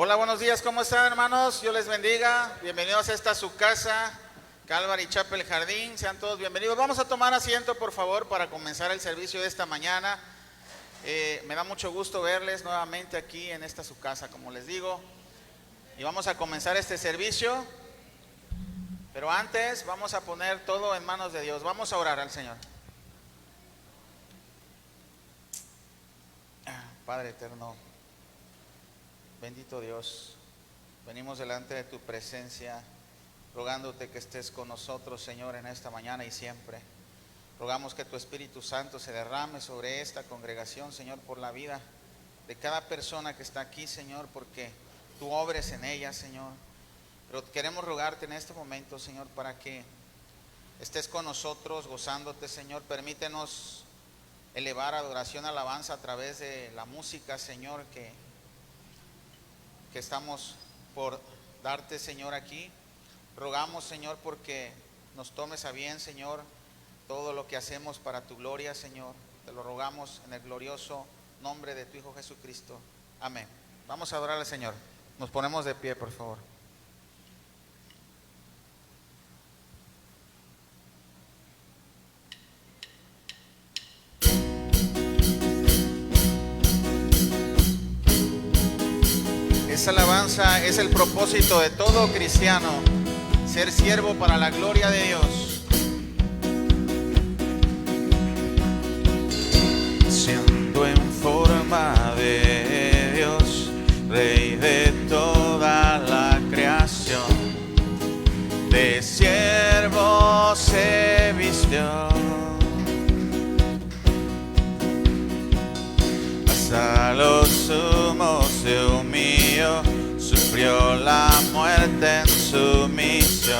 Hola, buenos días, ¿cómo están, hermanos? Dios les bendiga. Bienvenidos a esta su casa, Calvary Chapel Jardín. Sean todos bienvenidos. Vamos a tomar asiento, por favor, para comenzar el servicio de esta mañana. Me da mucho gusto verles nuevamente aquí en esta su casa, como les digo. Y vamos a comenzar este servicio. Pero antes vamos a poner todo en manos de Dios. Vamos a orar al Señor. Padre eterno, bendito Dios, venimos delante de tu presencia, rogándote que estés con nosotros, Señor, en esta mañana y siempre. Rogamos que tu Espíritu Santo se derrame sobre esta congregación, Señor, por la vida de cada persona que está aquí, Señor, porque tú obres en ella, Señor. Pero queremos rogarte en este momento, Señor, para que estés con nosotros, gozándote, Señor. Permítenos elevar adoración, alabanza a través de la música, Señor, que estamos por darte, Señor, aquí. Rogamos, Señor, porque nos tomes a bien, Señor, todo lo que hacemos para tu gloria, Señor. Te lo rogamos en el glorioso nombre de tu Hijo Jesucristo. Amén. Vamos a adorar al Señor. Nos ponemos de pie, por favor. Esa alabanza es el propósito de todo cristiano, ser siervo para la gloria de Dios. Siendo en forma de Dios, Rey de toda la creación, de siervo se vistió, hasta los sumos se humilló, sufrió la muerte en sumisión,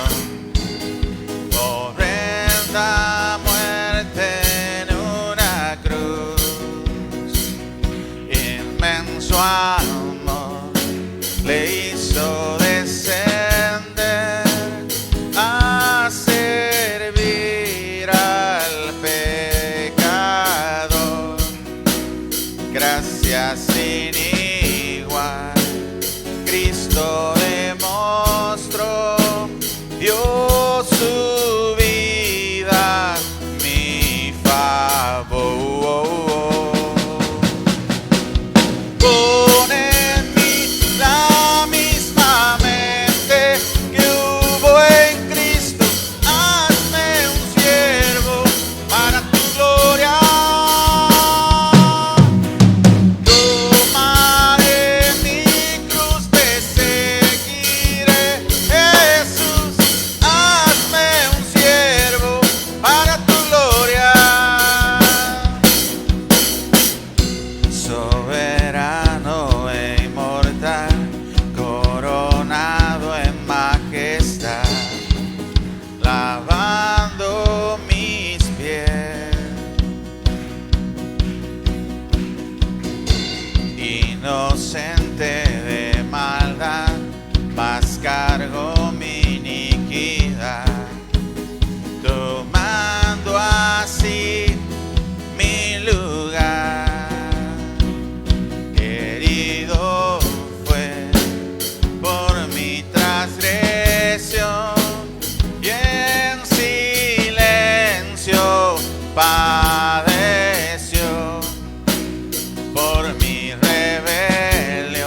horrenda muerte en una cruz, inmenso amor le hizo descender a servir al pecador. Gracias sin igual, Cristo demostró, dio su vida mi favor. Pon en mí la misma mente que hubo en Cristo, hazme un siervo para tu gloria. Cargo mi iniquidad, tomando así mi lugar. Herido fue por mi transgresión y en silencio padeció por mi rebelión.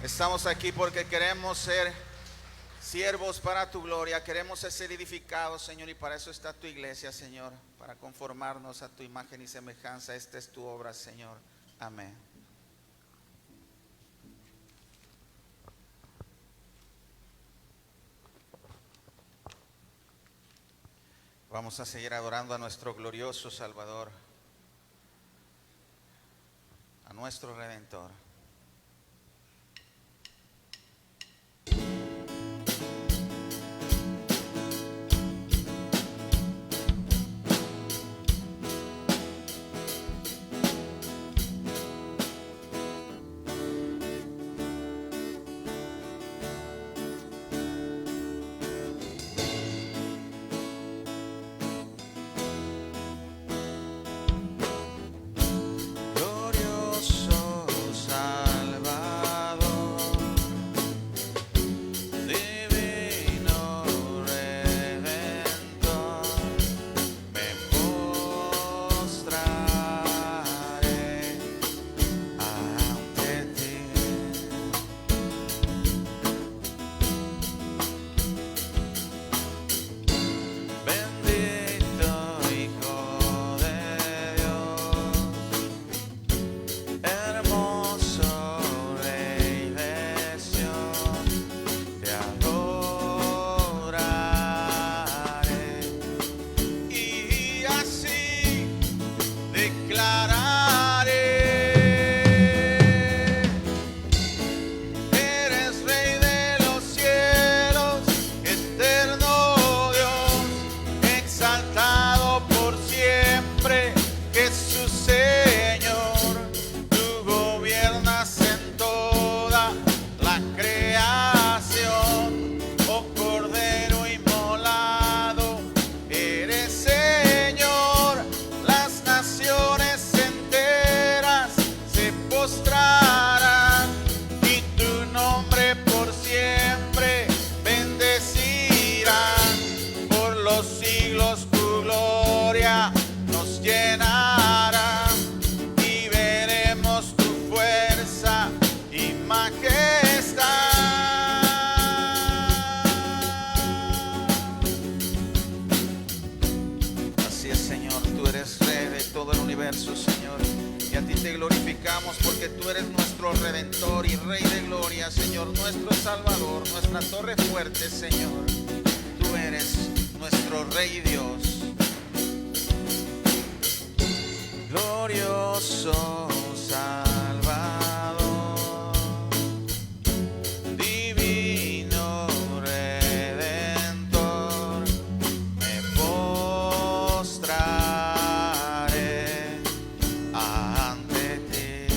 Estamos aquí porque queremos ser siervos para tu gloria, queremos ser edificados, Señor, y para eso está tu iglesia, Señor, para conformarnos a tu imagen y semejanza. Esta es tu obra, Señor. Amén. Vamos a seguir adorando a nuestro glorioso Salvador, a nuestro Redentor. Señor, y a ti te glorificamos porque tú eres nuestro Redentor y Rey de gloria, Señor, nuestro Salvador, nuestra torre fuerte, Señor. Tú eres nuestro Rey y Dios. Glorioso Salvador, divino Redentor, me postraré ante ti.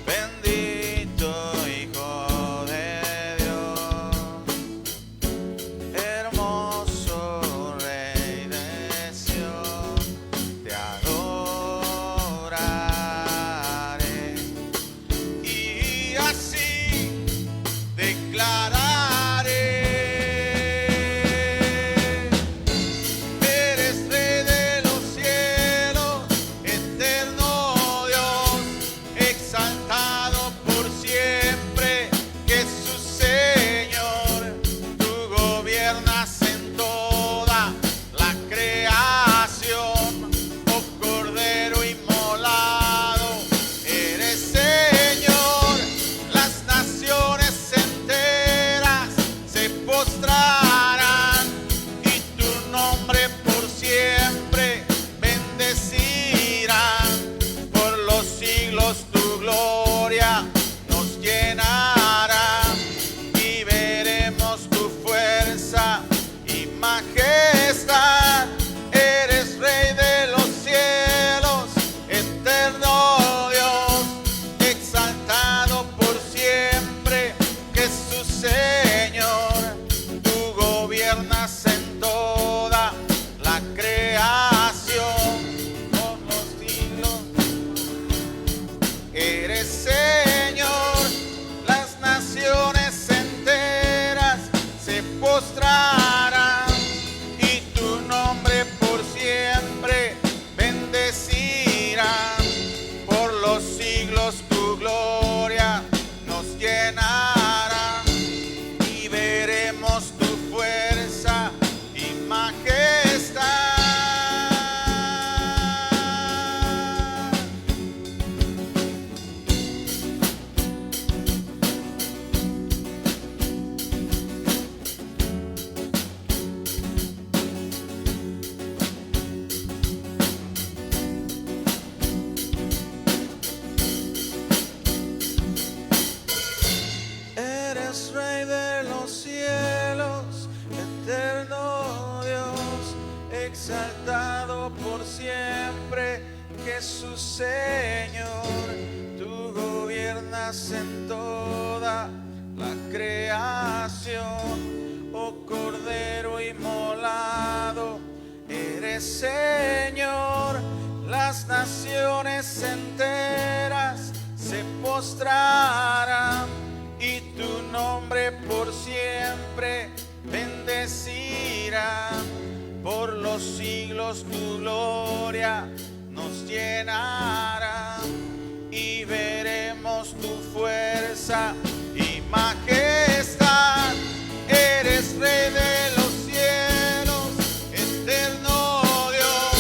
Bendito Hijo de Dios, hermoso Rey. Jesús Señor, tú gobiernas en toda la creación. Oh Cordero inmolado, eres Señor. Las naciones enteras se postrarán y tu nombre por siempre bendecirán. Por los siglos tu gloria nos llenará y veremos tu fuerza y majestad. Eres Rey de los cielos, eterno Dios,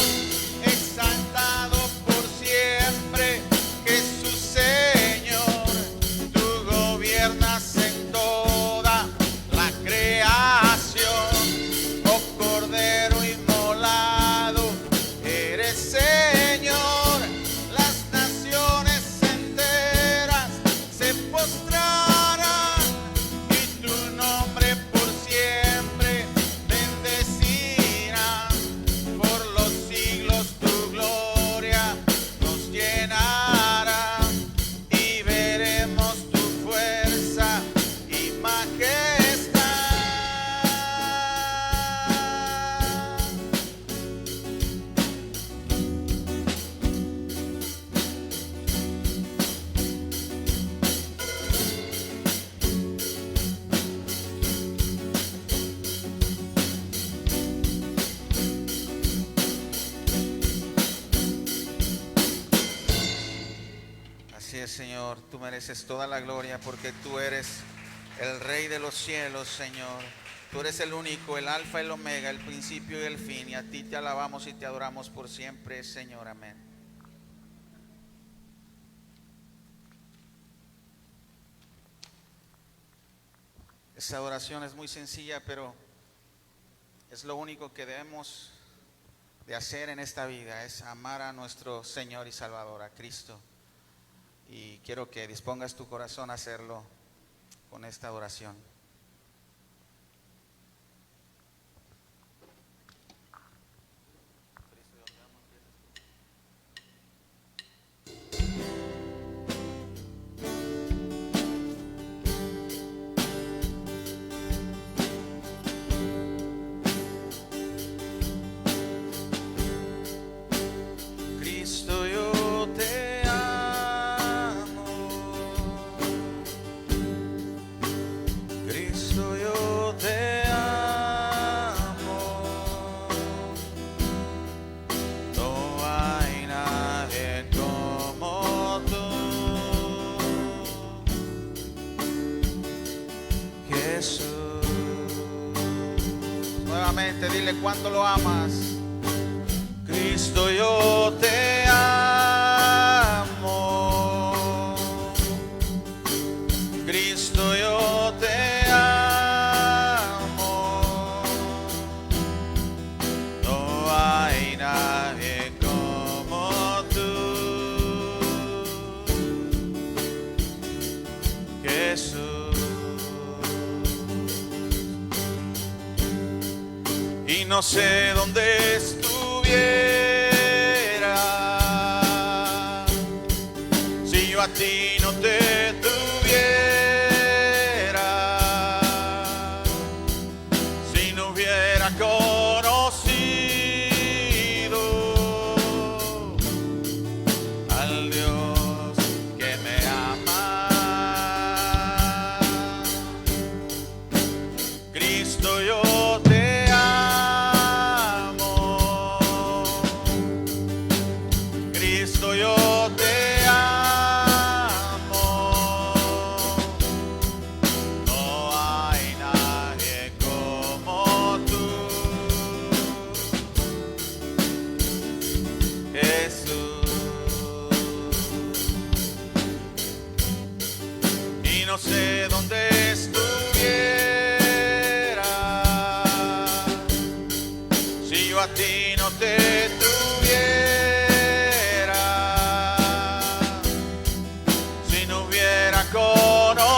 exaltado por siempre, Jesús Señor. Tú gobiernas en toda la creación. Oh Cordero inmolado, eres Señor. Las naciones enteras se postrarán y tu nombre por siempre bendecirán. Por los siglos tu gloria nos llenará y veremos tu fuerza y majestad. Así es, Señor, tú mereces toda la gloria porque tú eres el Rey de los cielos, Señor. Tú eres el único, el alfa, el omega, el principio y el fin, y a ti te alabamos y te adoramos por siempre, Señor. Amén. Esta oración es muy sencilla, pero es lo único que debemos de hacer en esta vida, es amar a nuestro Señor y Salvador, a Cristo. Y quiero que dispongas tu corazón a hacerlo con esta oración. Cristo, yo te amo. Cristo, yo te amo. No hay nadie como tú, Jesús. Nuevamente dile cuánto lo amas. Cristo, yo te amo. Cristo, yo te amo. No hay nadie como tú, Jesús. Y no sé dónde estuviera si yo a ti no te tuviera, si no hubiera conocido al Dios que me ama. Cristo, yo te amo. Cristo, yo te amo. No hay nadie como tú, Jesús. Y no sé dónde estuviera si yo a ti no te tuviera, si no hubiera conocido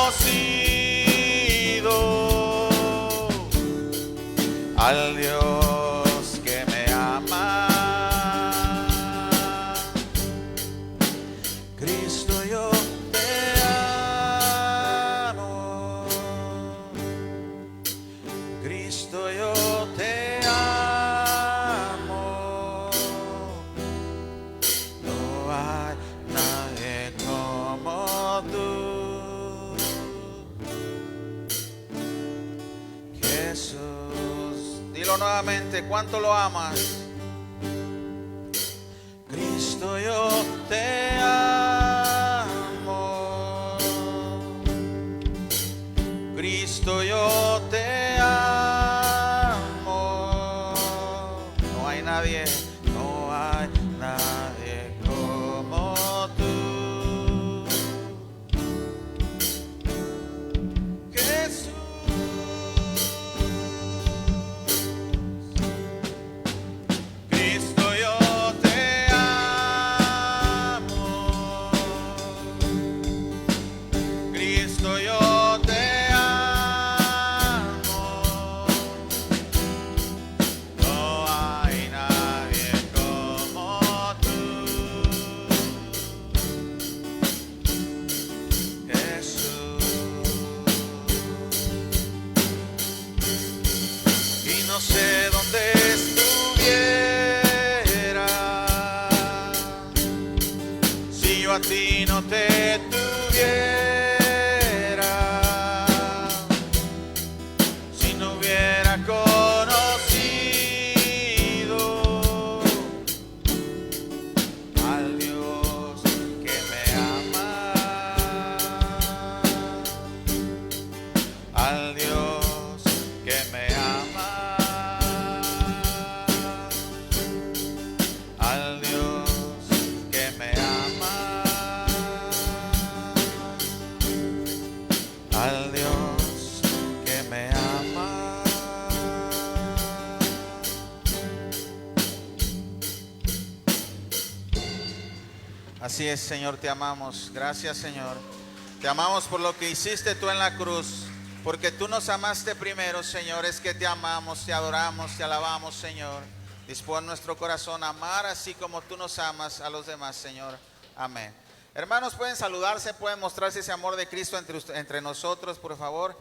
al Dios que me ama. Dilo nuevamente, ¿cuánto lo amas? Cristo, yo te amo. Cristo, yo te amo. No hay nadie, no hay nadie como tú, Jesús. Cristo, yo te amo. Cristo, yo te amo. No hay nadie como tú, Jesús. Y no sé dónde estuviera si yo a ti no te tuviera, si no hubiera conocido al Dios que me ama, al Dios que me ama, al Dios que me ama, al Dios que me ama. Así es, Señor, te amamos. Gracias, Señor. Te amamos por lo que hiciste tú en la cruz, porque tú nos amaste primero, Señor. Es que te amamos, te adoramos, te alabamos, Señor. Dispón nuestro corazón a amar así como tú nos amas a los demás, Señor. Amén. Hermanos, pueden saludarse, pueden mostrarse ese amor de Cristo entre nosotros, por favor.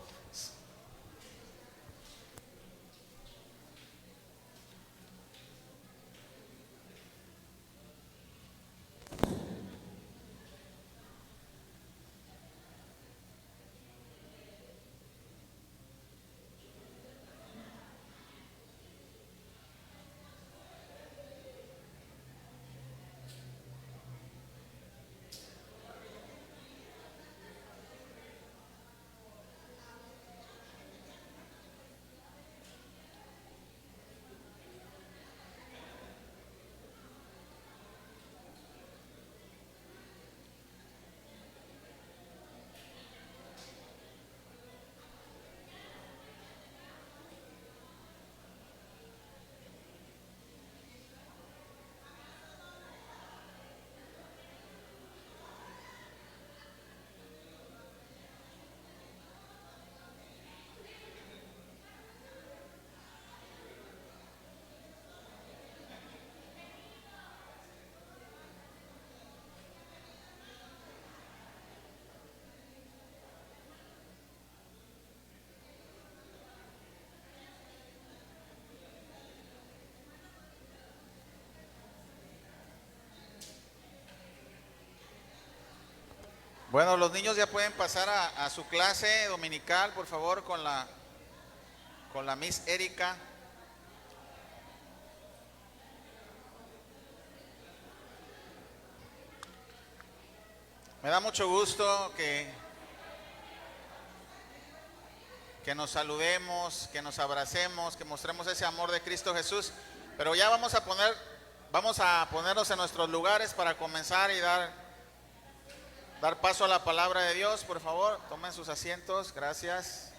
Bueno, los niños ya pueden pasar a su clase dominical, por favor, con la Miss Erika. Me da mucho gusto que nos saludemos, que nos abracemos, que mostremos ese amor de Cristo Jesús. Pero ya vamos a ponernos en nuestros lugares para comenzar y dar paso a la palabra de Dios. Por favor, tomen sus asientos. Gracias.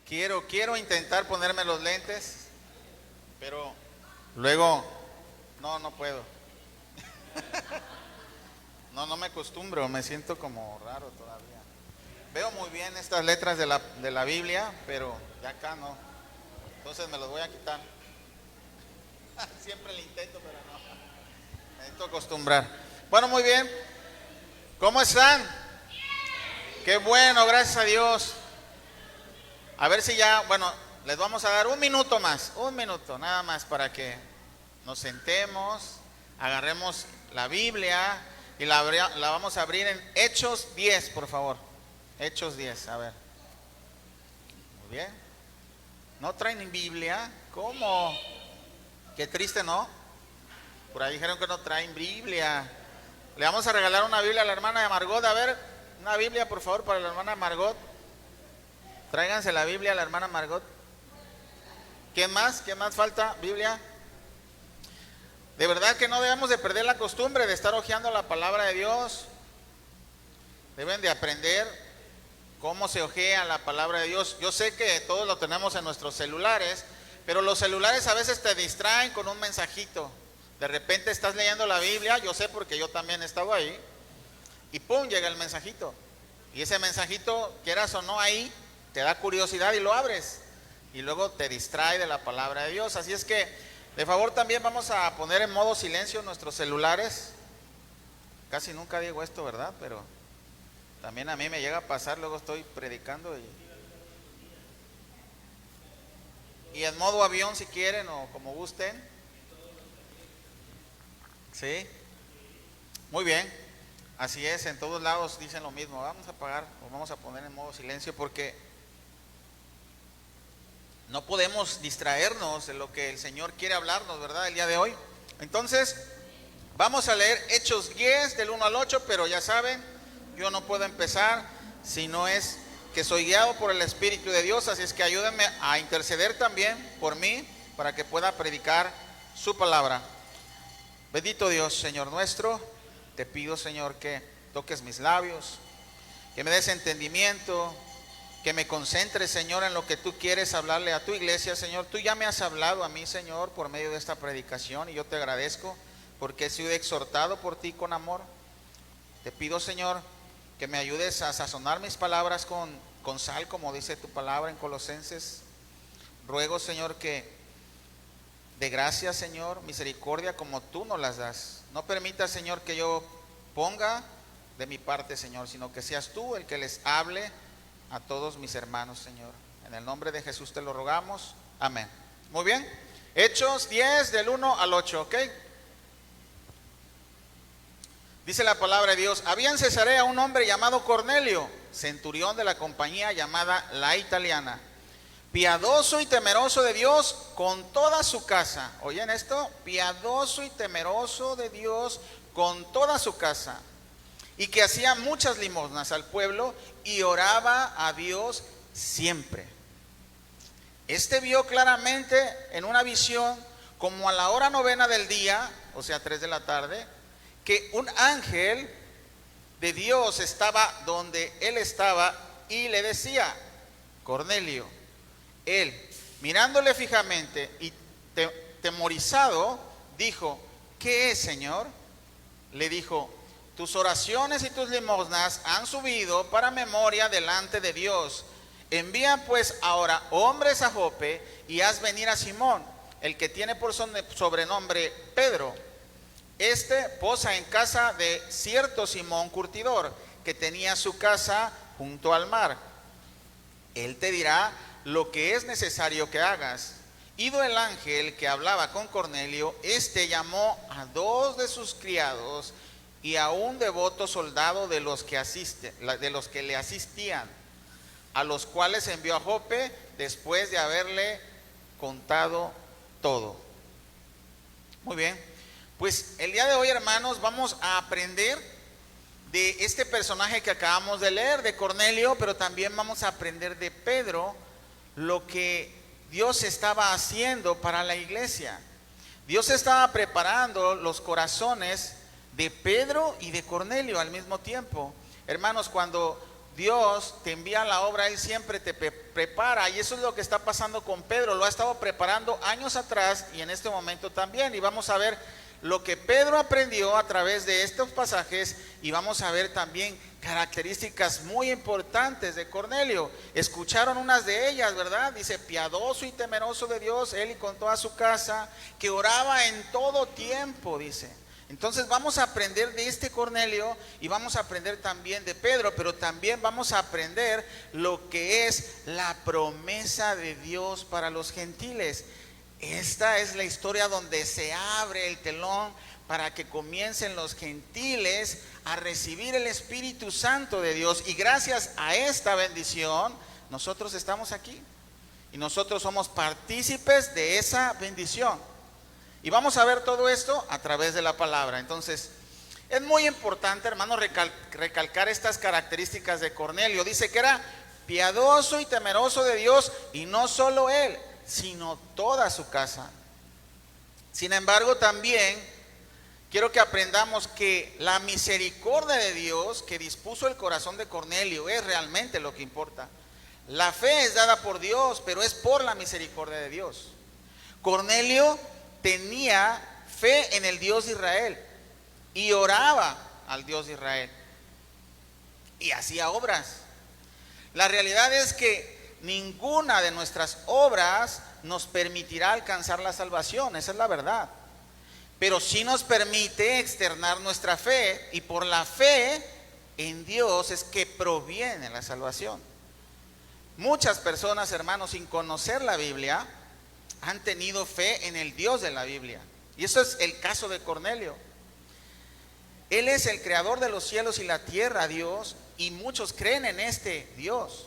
Quiero intentar ponerme los lentes, pero luego no puedo. No me acostumbro, me siento como raro todavía. Veo muy bien estas letras de la Biblia, pero ya acá no. Entonces me los voy a quitar. Siempre lo intento, pero no. Me necesito acostumbrar. Bueno, muy bien. ¿Cómo están? Qué bueno, gracias a Dios. A ver si ya, bueno, les vamos a dar un minuto más, un minuto nada más para que nos sentemos, agarremos la Biblia y la vamos a abrir en Hechos 10, por favor. Hechos 10, a ver. Muy bien. ¿No traen Biblia? ¿Cómo? Qué triste, ¿no? Por ahí dijeron que no traen Biblia. Le vamos a regalar una Biblia a la hermana de Margot. A ver, una Biblia, por favor, para la hermana Margot. Tráiganse la Biblia a la hermana Margot. ¿Quién más? ¿Quién más falta? Biblia. De verdad que no debemos de perder la costumbre de estar hojeando la palabra de Dios. Deben de aprender cómo se hojea la palabra de Dios. Yo sé que todos lo tenemos en nuestros celulares, pero los celulares a veces te distraen con un mensajito. De repente estás leyendo la Biblia, yo sé porque yo también he estado ahí, y pum, llega el mensajito. Y ese mensajito, quieras o no, ahí te da curiosidad y lo abres. Y luego te distrae de la palabra de Dios. Así es que, de favor, también vamos a poner en modo silencio nuestros celulares. Casi nunca digo esto, ¿verdad? Pero también a mí me llega a pasar, luego estoy predicando y en modo avión si quieren o como gusten. ¿Sí? Muy bien. Así es, en todos lados dicen lo mismo. Vamos a apagar o vamos a poner en modo silencio porque no podemos distraernos de lo que el Señor quiere hablarnos, ¿verdad? El día de hoy. Entonces, vamos a leer Hechos 10 del 1 al 8, pero ya saben, yo no puedo empezar si no es que soy guiado por el Espíritu de Dios, así es que ayúdenme a interceder también por mí para que pueda predicar su palabra. Bendito Dios, Señor nuestro, te pido, Señor, que toques mis labios, que me des entendimiento, que me concentre, Señor, en lo que tú quieres hablarle a tu iglesia, Señor. Tú ya me has hablado a mí, Señor, por medio de esta predicación y yo te agradezco porque he sido exhortado por ti con amor. Te pido, Señor, que me ayudes a sazonar mis palabras con sal, como dice tu palabra en Colosenses. Ruego, Señor, que de gracia, Señor, misericordia como tú nos las das. No permitas, Señor, que yo ponga de mi parte, Señor, sino que seas tú el que les hable a todos mis hermanos, Señor. En el nombre de Jesús te lo rogamos. Amén. Muy bien. Hechos 10 del 1 al 8, ¿ok? Dice la palabra de Dios: había en Cesarea un hombre llamado Cornelio, centurión de la compañía llamada La Italiana, piadoso y temeroso de Dios con toda su casa. ¿Oyen esto? Piadoso y temeroso de Dios con toda su casa, y que hacía muchas limosnas al pueblo y oraba a Dios siempre. Este vio claramente en una visión, como a la hora 9 del día, o sea 3 de la tarde, que un ángel de Dios estaba donde él estaba y le decía: Cornelio. Él, mirándole fijamente y temorizado, dijo: ¿qué es, Señor? Le dijo: tus oraciones y tus limosnas han subido para memoria delante de Dios. Envía pues ahora hombres a Jope y haz venir a Simón, el que tiene por sobrenombre Pedro. Este posa en casa de cierto Simón curtidor, que tenía su casa junto al mar. Él te dirá lo que es necesario que hagas. Ido el ángel que hablaba con Cornelio, este llamó a 2 de sus criados y a un devoto soldado de los que le asistían, a los cuales envió a Jope después de haberle contado todo. Muy bien. Pues el día de hoy, hermanos, vamos a aprender de este personaje que acabamos de leer, de Cornelio, pero también vamos a aprender de Pedro lo que Dios estaba haciendo para la iglesia. Dios estaba preparando los corazones de Pedro y de Cornelio al mismo tiempo. Hermanos, cuando Dios te envía la obra, Él siempre te prepara, y eso es lo que está pasando con Pedro. Lo ha estado preparando años atrás y en este momento también, y vamos a ver lo que Pedro aprendió a través de estos pasajes, y vamos a ver también características muy importantes de Cornelio. Escucharon unas de ellas, ¿verdad? Dice: piadoso y temeroso de Dios, él y con toda su casa, que oraba en todo tiempo, dice. Entonces vamos a aprender de este Cornelio y vamos a aprender también de Pedro, pero también vamos a aprender lo que es la promesa de Dios para los gentiles. Esta es la historia donde se abre el telón para que comiencen los gentiles a recibir el Espíritu Santo de Dios. Y gracias a esta bendición, nosotros estamos aquí. Y nosotros somos partícipes de esa bendición. Y vamos a ver todo esto a través de la palabra. Entonces, es muy importante, hermanos, recalcar estas características de Cornelio. Dice que era piadoso y temeroso de Dios, y no solo él, sino toda su casa. Sin embargo, también quiero que aprendamos que la misericordia de Dios que dispuso el corazón de Cornelio es realmente lo que importa. La fe es dada por Dios, pero es por la misericordia de Dios. Cornelio tenía fe en el Dios de Israel y oraba al Dios de Israel y hacía obras. La realidad es que ninguna de nuestras obras nos permitirá alcanzar la salvación, esa es la verdad. Pero sí nos permite externar nuestra fe, y por la fe en Dios es que proviene la salvación. Muchas personas, hermanos, sin conocer la Biblia, han tenido fe en el Dios de la Biblia. Y eso es el caso de Cornelio. Él es el creador de los cielos y la tierra, Dios, y muchos creen en este Dios.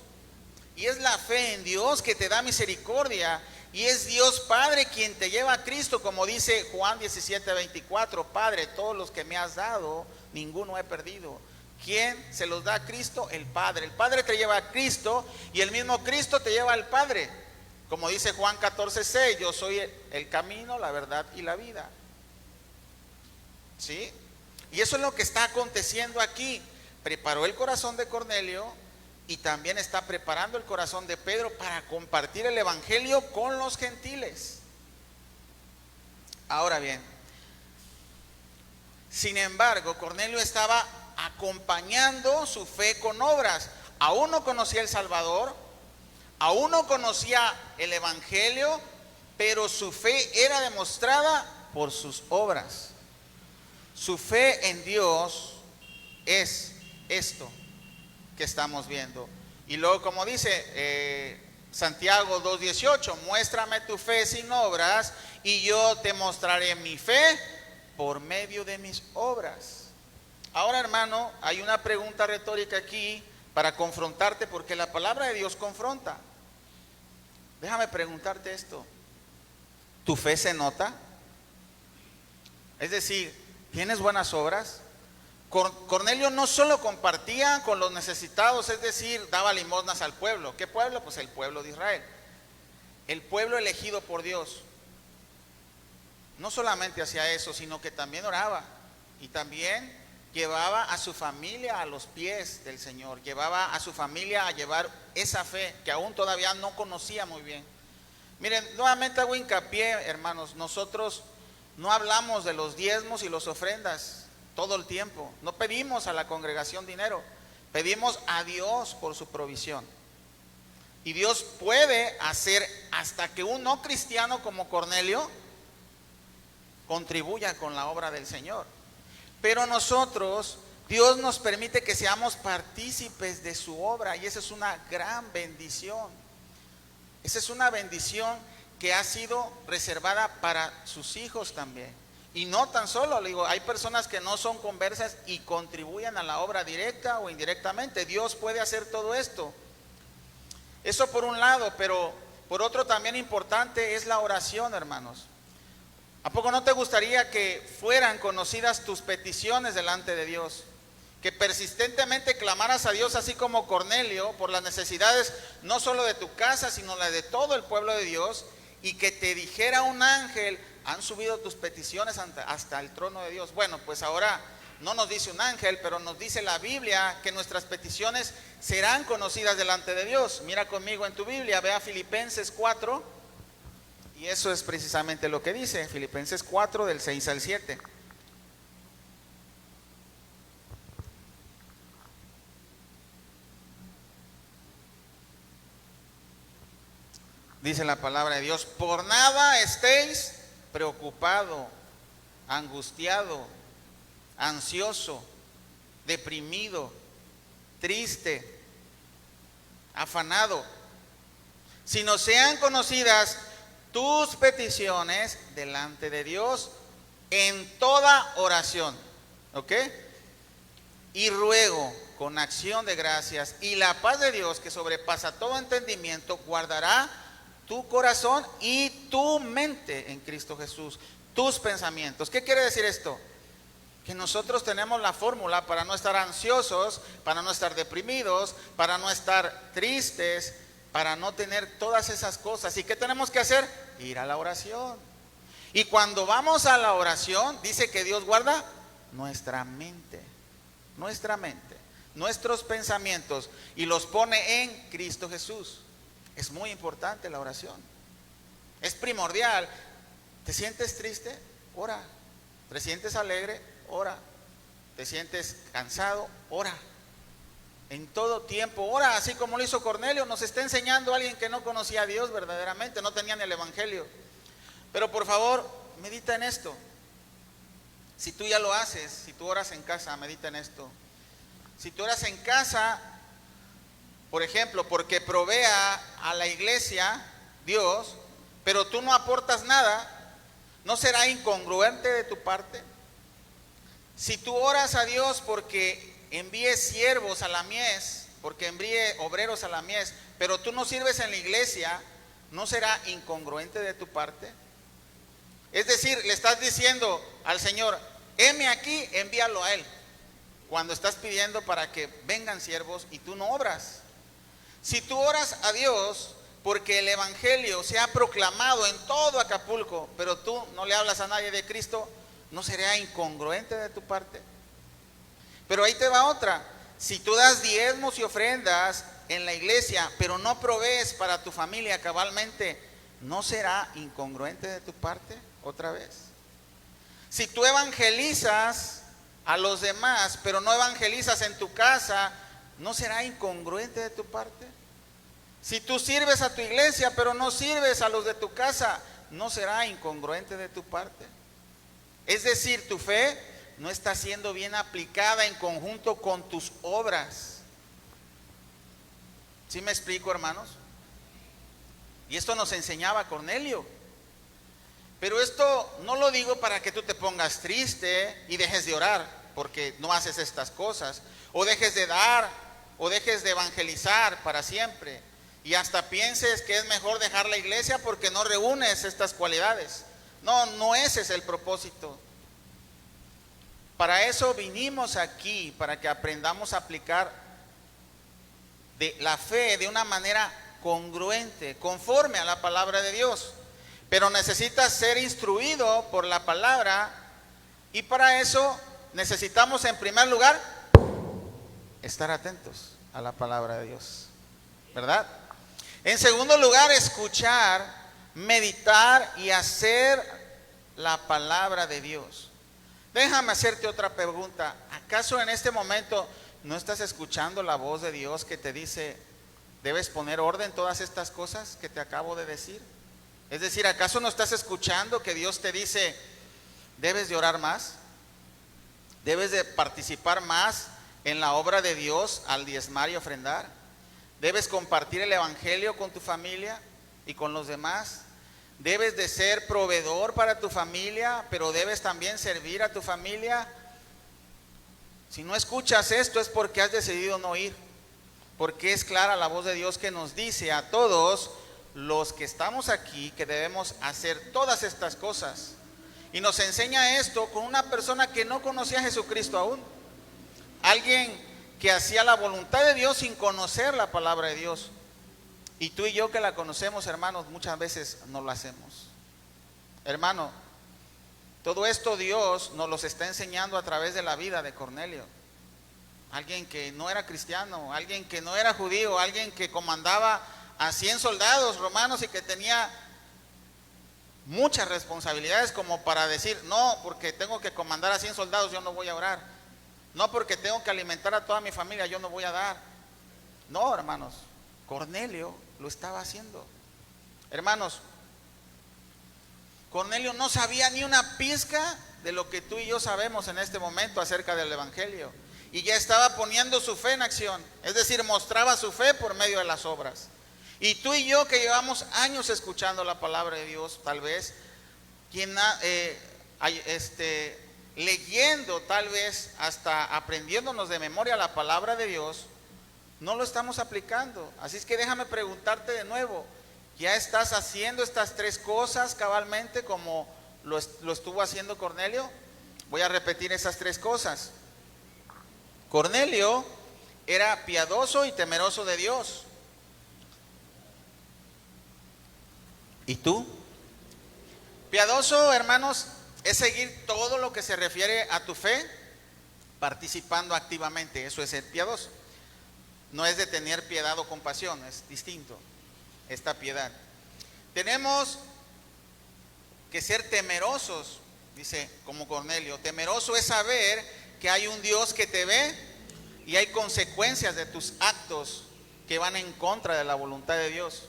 Y es la fe en Dios que te da misericordia, y es Dios Padre quien te lleva a Cristo, como dice Juan 17:24, Padre, todos los que me has dado, ninguno he perdido. ¿Quién se los da a Cristo? El Padre. El Padre te lleva a Cristo, y el mismo Cristo te lleva al Padre. Como dice Juan 14:6, yo soy el camino, la verdad y la vida. ¿Sí? Y eso es lo que está aconteciendo aquí. Preparó el corazón de Cornelio y también está preparando el corazón de Pedro para compartir el evangelio con los gentiles. Ahora bien, sin embargo, Cornelio estaba acompañando su fe con obras. Aún no conocía el Salvador, aún no conocía el evangelio, pero su fe era demostrada por sus obras. Su fe en Dios es esto que estamos viendo. Y luego, como dice Santiago 2:18, muéstrame tu fe sin obras y yo te mostraré mi fe por medio de mis obras. Ahora, hermano, hay una pregunta retórica aquí para confrontarte, porque la palabra de Dios confronta. Déjame preguntarte esto: ¿tu fe se nota? Es decir, ¿tienes buenas obras? Cornelio no solo compartía con los necesitados, es decir, daba limosnas al pueblo. ¿Qué pueblo? Pues el pueblo de Israel, el pueblo elegido por Dios. No solamente hacía eso, sino que también oraba, y también llevaba a su familia a los pies del Señor, llevaba a su familia a llevar esa fe que aún todavía no conocía muy bien. Miren, nuevamente hago hincapié, hermanos, nosotros no hablamos de los diezmos y las ofrendas todo el tiempo. No pedimos a la congregación dinero, pedimos a Dios por su provisión. Y Dios puede hacer hasta que un no cristiano como Cornelio contribuya con la obra del Señor. Pero nosotros, Dios nos permite que seamos partícipes de su obra, y esa es una gran bendición. Esa es una bendición que ha sido reservada para sus hijos también. Y no tan solo, le digo, hay personas que no son conversas y contribuyen a la obra directa o indirectamente. Dios puede hacer todo esto. Eso por un lado, pero por otro también importante es la oración, hermanos. ¿A poco no te gustaría que fueran conocidas tus peticiones delante de Dios? Que persistentemente clamaras a Dios, así como Cornelio, por las necesidades no solo de tu casa, sino la de todo el pueblo de Dios, y que te dijera un ángel: han subido tus peticiones hasta el trono de Dios. Bueno, pues ahora no nos dice un ángel, pero nos dice la Biblia que nuestras peticiones serán conocidas delante de Dios. Mira conmigo en tu Biblia, ve a Filipenses 4, y eso es precisamente lo que dice Filipenses 4 del 6 al 7. Dice la palabra de Dios: por nada estéis preocupado, angustiado, ansioso, deprimido, triste, afanado, sino sean conocidas tus peticiones delante de Dios en toda oración, ¿ok? Y ruego con acción de gracias, y la paz de Dios que sobrepasa todo entendimiento guardará tu corazón y tu mente en Cristo Jesús, tus pensamientos. ¿Qué quiere decir esto? Que nosotros tenemos la fórmula para no estar ansiosos, para no estar deprimidos, para no estar tristes, para no tener todas esas cosas. ¿Y qué tenemos que hacer? Ir a la oración. Y cuando vamos a la oración, dice que Dios guarda nuestra mente, nuestros pensamientos, y los pone en Cristo Jesús. Es muy importante la oración. Es primordial. ¿Te sientes triste? Ora. ¿Te sientes alegre? Ora. ¿Te sientes cansado? Ora. En todo tiempo ora, así como lo hizo Cornelio. Nos está enseñando a alguien que no conocía a Dios verdaderamente, no tenía ni el evangelio. Pero por favor, medita en esto. Si tú ya lo haces, si tú oras en casa, medita en esto. Si tú oras en casa, por ejemplo, porque provea a la iglesia Dios, pero tú no aportas nada, ¿no será incongruente de tu parte? Si tú oras a Dios porque envíe siervos a la mies, porque envíe obreros a la mies, pero tú no sirves en la iglesia, ¿no será incongruente de tu parte? Es decir, le estás diciendo al Señor, heme aquí, envíalo a Él, cuando estás pidiendo para que vengan siervos y tú no obras. Si tú oras a Dios porque el evangelio se ha proclamado en todo Acapulco, pero tú no le hablas a nadie de Cristo, ¿no sería incongruente de tu parte? Pero ahí te va otra. Si tú das diezmos y ofrendas en la iglesia, pero no provees para tu familia cabalmente, ¿no será incongruente de tu parte otra vez? Si tú evangelizas a los demás, pero no evangelizas en tu casa, ¿no será incongruente de tu parte? Si tú sirves a tu iglesia, pero no sirves a los de tu casa, ¿no será incongruente de tu parte? Es decir, tu fe no está siendo bien aplicada en conjunto con tus obras. ¿Sí me explico, hermanos? Y esto nos enseñaba Cornelio. Pero esto no lo digo para que tú te pongas triste y dejes de orar, porque no haces estas cosas, o dejes de dar, o dejes de evangelizar para siempre, y hasta pienses que es mejor dejar la iglesia porque no reúnes estas cualidades. No, no ese es el propósito. Para eso vinimos aquí, para que aprendamos a aplicar la fe de una manera congruente, conforme a la palabra de Dios. Pero necesitas ser instruido por la palabra, y para eso necesitamos en primer lugar estar atentos a la palabra de Dios, ¿verdad? En segundo lugar, escuchar, meditar y hacer la palabra de Dios. Déjame hacerte otra pregunta. ¿Acaso en este momento no estás escuchando la voz de Dios que te dice, debes poner orden en todas estas cosas que te acabo de decir? Es decir, ¿acaso no estás escuchando que Dios te dice, debes de orar más? ¿Debes de participar más en la obra de Dios al diezmar y ofrendar? ¿Debes compartir el evangelio con tu familia y con los demás? ¿Debes de ser proveedor para tu familia, pero debes también servir a tu familia? Si no escuchas esto es porque has decidido no ir, porque es clara la voz de Dios que nos dice a todos los que estamos aquí que debemos hacer todas estas cosas. Y nos enseña esto con una persona que no conocía a Jesucristo aún, alguien que hacía la voluntad de Dios sin conocer la palabra de Dios. Y tú y yo que la conocemos, hermanos, muchas veces no lo hacemos. Hermano, todo esto Dios nos los está enseñando a través de la vida de Cornelio. Alguien que no era cristiano, alguien que no era judío, alguien que comandaba a 100 soldados romanos y que tenía muchas responsabilidades como para decir, no, porque tengo que comandar a 100 soldados, yo no voy a orar. No, porque tengo que alimentar a toda mi familia, yo no voy a dar. No, hermanos, Cornelio lo estaba haciendo. Hermanos, Cornelio no sabía ni una pizca de lo que tú y yo sabemos en este momento acerca del evangelio, y ya estaba poniendo su fe en acción, es decir, mostraba su fe por medio de las obras. Y tú y yo que llevamos años escuchando la palabra de Dios, tal vez leyendo, tal vez hasta aprendiéndonos de memoria la palabra de Dios, no lo estamos aplicando. Así es que déjame preguntarte de nuevo, ¿ya estás haciendo estas 3 cosas cabalmente como lo estuvo haciendo Cornelio? Voy a repetir esas 3 cosas. Cornelio era piadoso y temeroso de Dios. ¿Y tú? Piadoso, hermanos, es seguir todo lo que se refiere a tu fe, participando activamente. Eso es ser piadoso. No es de tener piedad o compasión, es distinto esta piedad. Tenemos que ser temerosos, dice como Cornelio. Temeroso es saber que hay un Dios que te ve y hay consecuencias de tus actos que van en contra de la voluntad de Dios.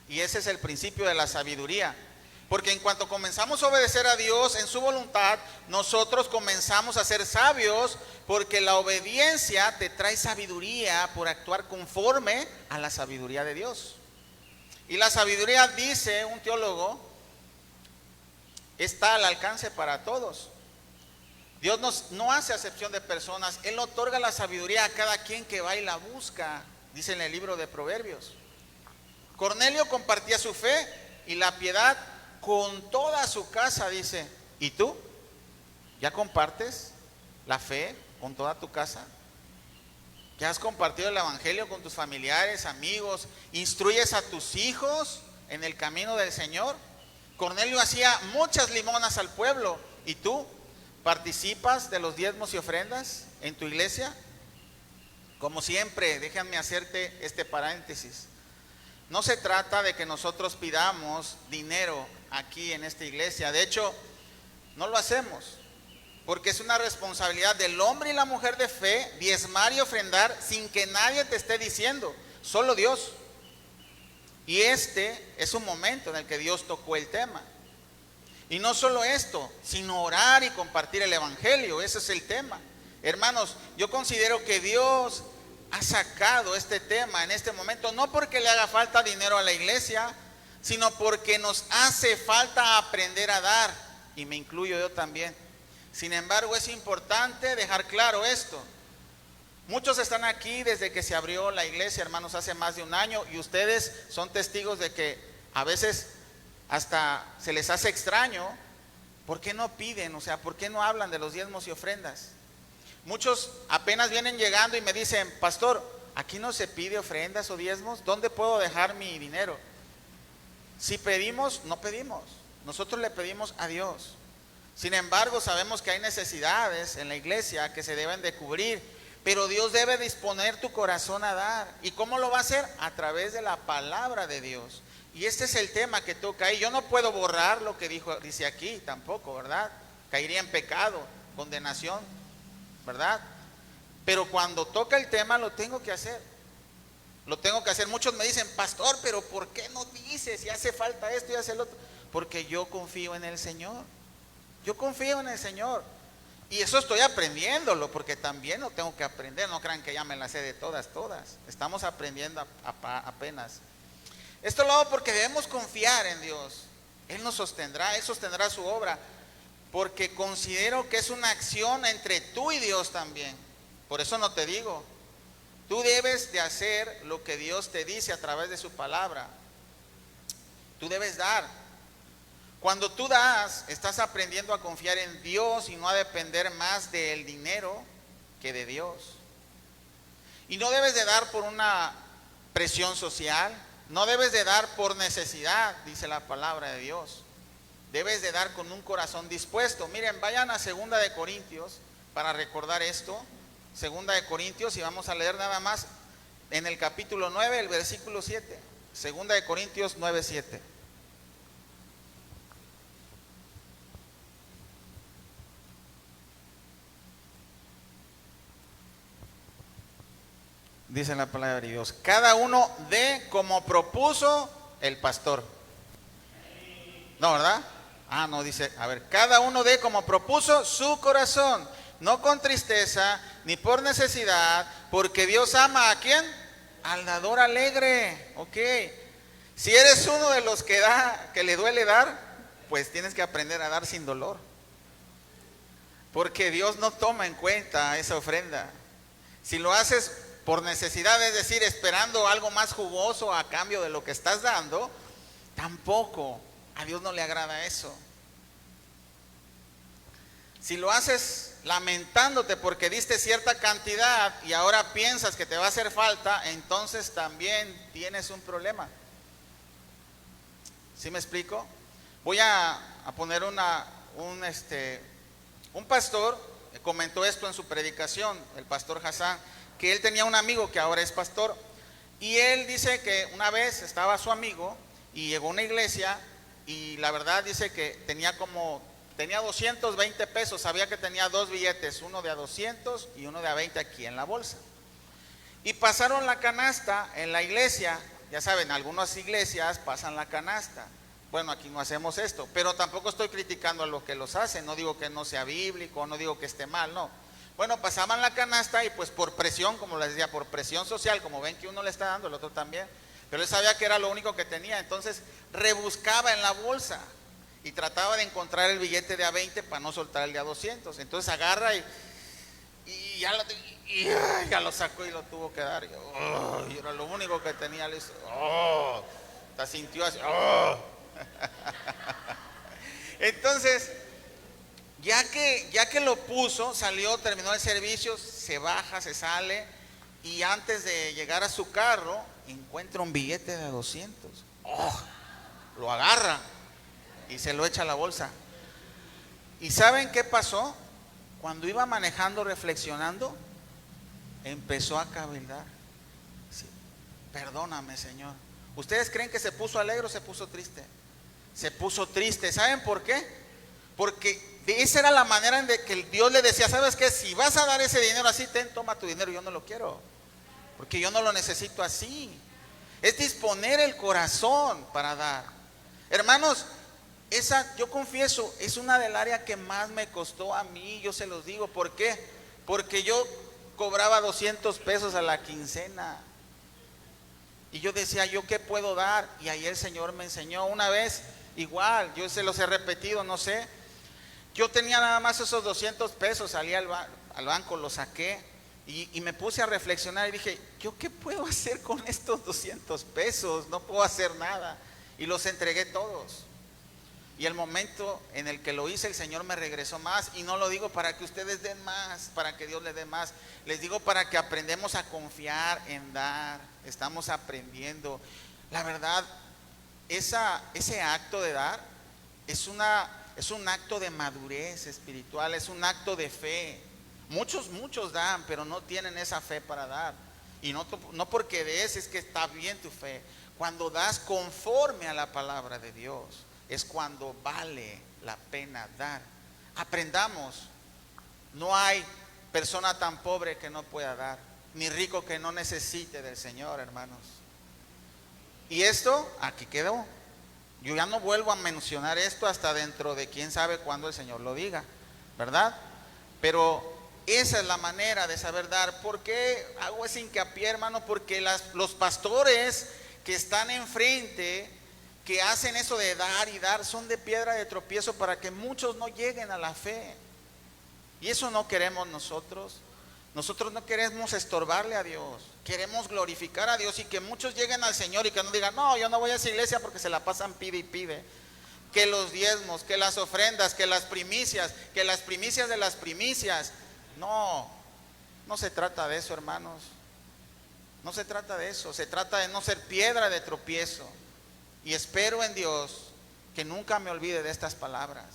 Y ese es el principio de la sabiduría. Porque en cuanto comenzamos a obedecer a Dios en su voluntad, nosotros comenzamos a ser sabios, porque la obediencia te trae sabiduría por actuar conforme a la sabiduría de Dios. Y la sabiduría, dice un teólogo, está al alcance para todos. Dios no hace acepción de personas. Él otorga la sabiduría a cada quien que va y la busca, dice en el libro de Proverbios. Cornelio compartía su fe y la piedad con toda su casa, dice. ¿Y tú? ¿Ya compartes la fe con toda tu casa? ¿Ya has compartido el evangelio con tus familiares, amigos? ¿Instruyes a tus hijos en el camino del Señor? Cornelio hacía muchas limonas al pueblo. ¿Y tú? ¿Participas de los diezmos y ofrendas en tu iglesia? Como siempre, déjame hacerte este paréntesis. No se trata de que nosotros pidamos dinero aquí en esta iglesia. De hecho, no lo hacemos, porque es una responsabilidad del hombre y la mujer de fe diezmar y ofrendar sin que nadie te esté diciendo, solo Dios. Y este es un momento en el que Dios tocó el tema. Y no solo esto, sino orar y compartir el evangelio. Ese es el tema. Hermanos, yo considero que Dios ha sacado este tema en este momento, no porque le haga falta dinero a la iglesia, sino porque nos hace falta aprender a dar, y me incluyo yo también. Sin embargo, es importante dejar claro esto. Muchos están aquí desde que se abrió la iglesia, hermanos, hace más de un año, y ustedes son testigos de que a veces hasta se les hace extraño. ¿Por qué no piden? O sea, ¿por qué no hablan de los diezmos y ofrendas? Muchos apenas vienen llegando y me dicen, pastor, aquí no se pide ofrendas o diezmos, ¿dónde puedo dejar mi dinero? Si pedimos, no pedimos, nosotros le pedimos a Dios. Sin embargo, sabemos que hay necesidades en la iglesia que se deben de cubrir, pero Dios debe disponer tu corazón a dar. ¿Y cómo lo va a hacer? A través de la palabra de Dios. Y este es el tema que toca ahí. Yo no puedo borrar lo que dice aquí tampoco, ¿verdad? Caería en pecado, condenación, ¿verdad? Pero cuando toca el tema lo tengo que hacer. Lo tengo que hacer. Muchos me dicen, pastor, pero ¿por qué no dices si hace falta esto y hace el otro? Porque yo confío en el Señor. Yo confío en el Señor. Y eso estoy aprendiéndolo, porque también lo tengo que aprender. No crean que ya me la sé de todas. Estamos aprendiendo apenas. Esto lo hago porque debemos confiar en Dios. Él nos sostendrá, Él sostendrá su obra. Porque considero que es una acción entre tú y Dios también. Por eso no te digo, tú debes de hacer lo que Dios te dice a través de su palabra. Tú debes dar. Cuando tú das, estás aprendiendo a confiar en Dios y no a depender más del dinero que de Dios. Y no debes de dar por una presión social, no debes de dar por necesidad, dice la palabra de Dios. Debes de dar con un corazón dispuesto. Miren, vayan a 2 de Corintios para recordar esto. 2 de Corintios, y vamos a leer nada más en el capítulo 9, el versículo 7. 2 de Corintios 9, 7. Dice la palabra de Dios, cada uno dé como propuso el pastor. No, ¿verdad? Ah, no, dice, a ver, cada uno dé como propuso su corazón, no con tristeza, ni por necesidad, porque Dios ama ¿a quién? Al dador alegre. Ok. Si eres uno de los que da, que le duele dar, pues tienes que aprender a dar sin dolor. porque Dios no toma en cuenta esa ofrenda. Si lo haces por necesidad, es decir, esperando algo más jugoso a cambio de lo que estás dando, tampoco, a Dios no le agrada eso. Si lo haces lamentándote porque diste cierta cantidad y ahora piensas que te va a hacer falta, entonces también tienes un problema. ¿Sí me explico? Voy a poner un pastor comentó esto en su predicación, el pastor Hassan, que él tenía un amigo que ahora es pastor, y él dice que una vez estaba su amigo y llegó a una iglesia y la verdad dice que tenía 220 pesos, sabía que tenía dos billetes, uno de a 200 y uno de a 20 aquí en la bolsa. Y pasaron la canasta en la iglesia, ya saben, algunas iglesias pasan la canasta. Bueno, aquí no hacemos esto, pero tampoco estoy criticando a los que los hacen, no digo que no sea bíblico, no digo que esté mal, no. Bueno, pasaban la canasta y pues por presión, como les decía, por presión social, como ven que uno le está dando, el otro también, pero él sabía que era lo único que tenía, entonces rebuscaba en la bolsa y trataba de encontrar el billete de a 20 para no soltar el de a 200, entonces agarra y ya lo sacó y lo tuvo que dar, y era lo único que tenía, le hizo, hasta sintió así, Entonces, ya que lo puso, salió, terminó el servicio, se baja, se sale, y antes de llegar a su carro, encuentra un billete de 200. Lo agarra y se lo echa a la bolsa. ¿Y saben qué pasó? Cuando iba manejando, reflexionando, empezó a cabildar. Sí, perdóname, Señor. ¿Ustedes creen que se puso alegre o se puso triste? Se puso triste. ¿Saben por qué? Porque esa era la manera en que Dios le decía, ¿sabes qué? Si vas a dar ese dinero así, toma tu dinero, yo no lo quiero, porque yo no lo necesito así. Es disponer el corazón para dar. Hermanos, yo confieso, es una del área que más me costó a mí, yo se los digo. ¿Por qué? Porque yo cobraba 200 pesos a la quincena. Y yo decía, ¿yo qué puedo dar? Y ahí el Señor me enseñó una vez, igual, yo se los he repetido, no sé. Yo tenía nada más esos 200 pesos, salí al banco, los saqué y me puse a reflexionar y dije, ¿yo qué puedo hacer con estos 200 pesos? No puedo hacer nada. Y los entregué todos. Y el momento en el que lo hice, el Señor me regresó más. Y no lo digo para que ustedes den más, para que Dios les dé más. Les digo para que aprendamos a confiar en dar. Estamos aprendiendo. La verdad, ese acto de dar es un acto de madurez espiritual, es un acto de fe. Muchos dan, pero no tienen esa fe para dar. Y no porque des es que está bien tu fe. Cuando das conforme a la palabra de Dios, es cuando vale la pena dar. Aprendamos. No hay persona tan pobre que no pueda dar, ni rico que no necesite del Señor, hermanos. Y esto aquí quedó. Yo ya no vuelvo a mencionar esto hasta dentro de quién sabe cuándo el Señor lo diga, ¿verdad? Pero esa es la manera de saber dar. ¿Por qué hago ese hincapié, hermano? Porque los pastores que están enfrente, que hacen eso de dar y dar, son de piedra de tropiezo para que muchos no lleguen a la fe. Y eso no queremos nosotros. Nosotros no queremos estorbarle a Dios, queremos glorificar a Dios y que muchos lleguen al Señor y que no digan, no, yo no voy a esa iglesia porque se la pasan pide y pide. Que los diezmos, que las ofrendas, que las primicias de las primicias. No se trata de eso, hermanos. No se trata de eso, se trata de no ser piedra de tropiezo. Y espero en Dios que nunca me olvide de estas palabras.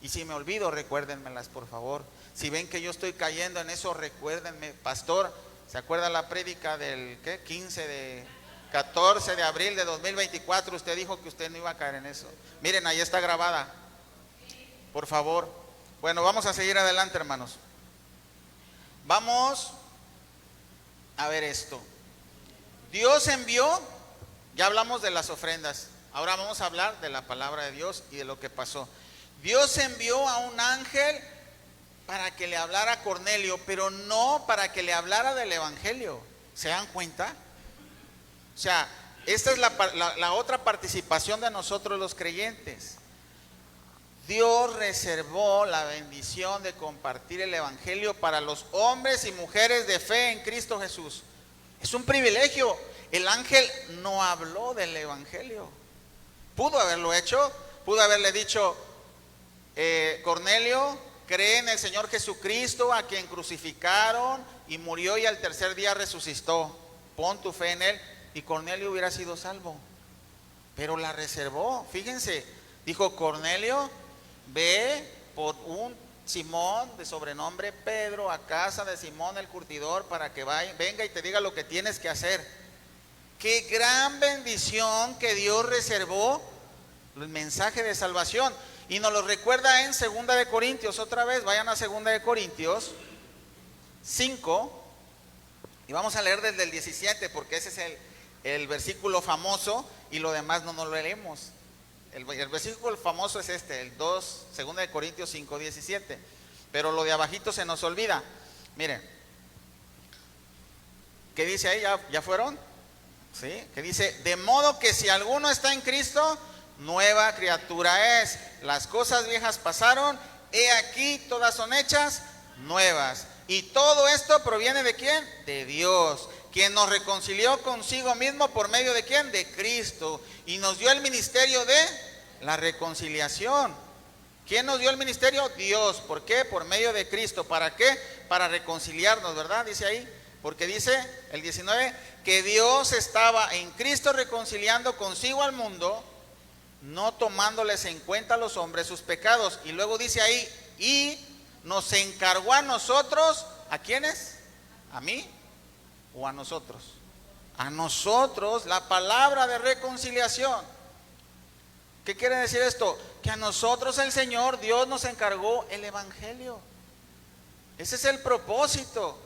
Y si me olvido, recuérdenmelas, por favor. Si ven que yo estoy cayendo en eso, recuérdenme. Pastor, ¿se acuerda la prédica del 14 de abril de 2024? Usted dijo que usted no iba a caer en eso. Miren, ahí está grabada. Por favor. Bueno, vamos a seguir adelante, hermanos. Vamos a ver esto. Dios envió, ya hablamos de las ofrendas. Ahora vamos a hablar de la palabra de Dios y de lo que pasó. Dios envió a un ángel para que le hablara a Cornelio, pero no para que le hablara del evangelio. ¿Se dan cuenta? O sea, esta es la otra participación de nosotros los creyentes. Dios reservó la bendición de compartir el evangelio para los hombres y mujeres de fe en Cristo Jesús. Es un privilegio. El ángel no habló del evangelio. Pudo haberlo hecho, pudo haberle dicho, Cornelio, cree en el Señor Jesucristo, a quien crucificaron y murió y al tercer día resucitó. Pon tu fe en él, y Cornelio hubiera sido salvo. Pero la reservó. Fíjense, dijo: Cornelio, ve por un Simón de sobrenombre Pedro a casa de Simón el curtidor para que venga y te diga lo que tienes que hacer. Qué gran bendición que Dios reservó el mensaje de salvación. Y nos lo recuerda en 2 de Corintios, otra vez, vayan a 2 de Corintios 5, y vamos a leer desde el 17, porque ese es el versículo famoso, y lo demás no nos lo leemos. El versículo famoso es el 2 de Corintios 5, 17, pero lo de abajito se nos olvida. Miren, ¿qué dice ahí? ¿Ya fueron? ¿Sí? Que dice: de modo que si alguno está en Cristo, nueva criatura es. Las cosas viejas pasaron, he aquí todas son hechas nuevas. Y todo esto proviene ¿de quién? De Dios, quien nos reconcilió consigo mismo por medio ¿de quién? De Cristo, y nos dio el ministerio de la reconciliación. ¿Quién nos dio el ministerio? Dios. ¿Por qué? Por medio de Cristo. ¿Para qué? Para reconciliarnos, ¿verdad? Dice ahí, porque dice el 19 que Dios estaba en Cristo reconciliando consigo al mundo, no tomándoles en cuenta a los hombres sus pecados. Y luego dice ahí, y nos encargó a nosotros. ¿A quiénes? ¿A mí o a nosotros? A nosotros la palabra de reconciliación. ¿Qué quiere decir esto? Que a nosotros el Señor, Dios, nos encargó el evangelio. Ese es el propósito.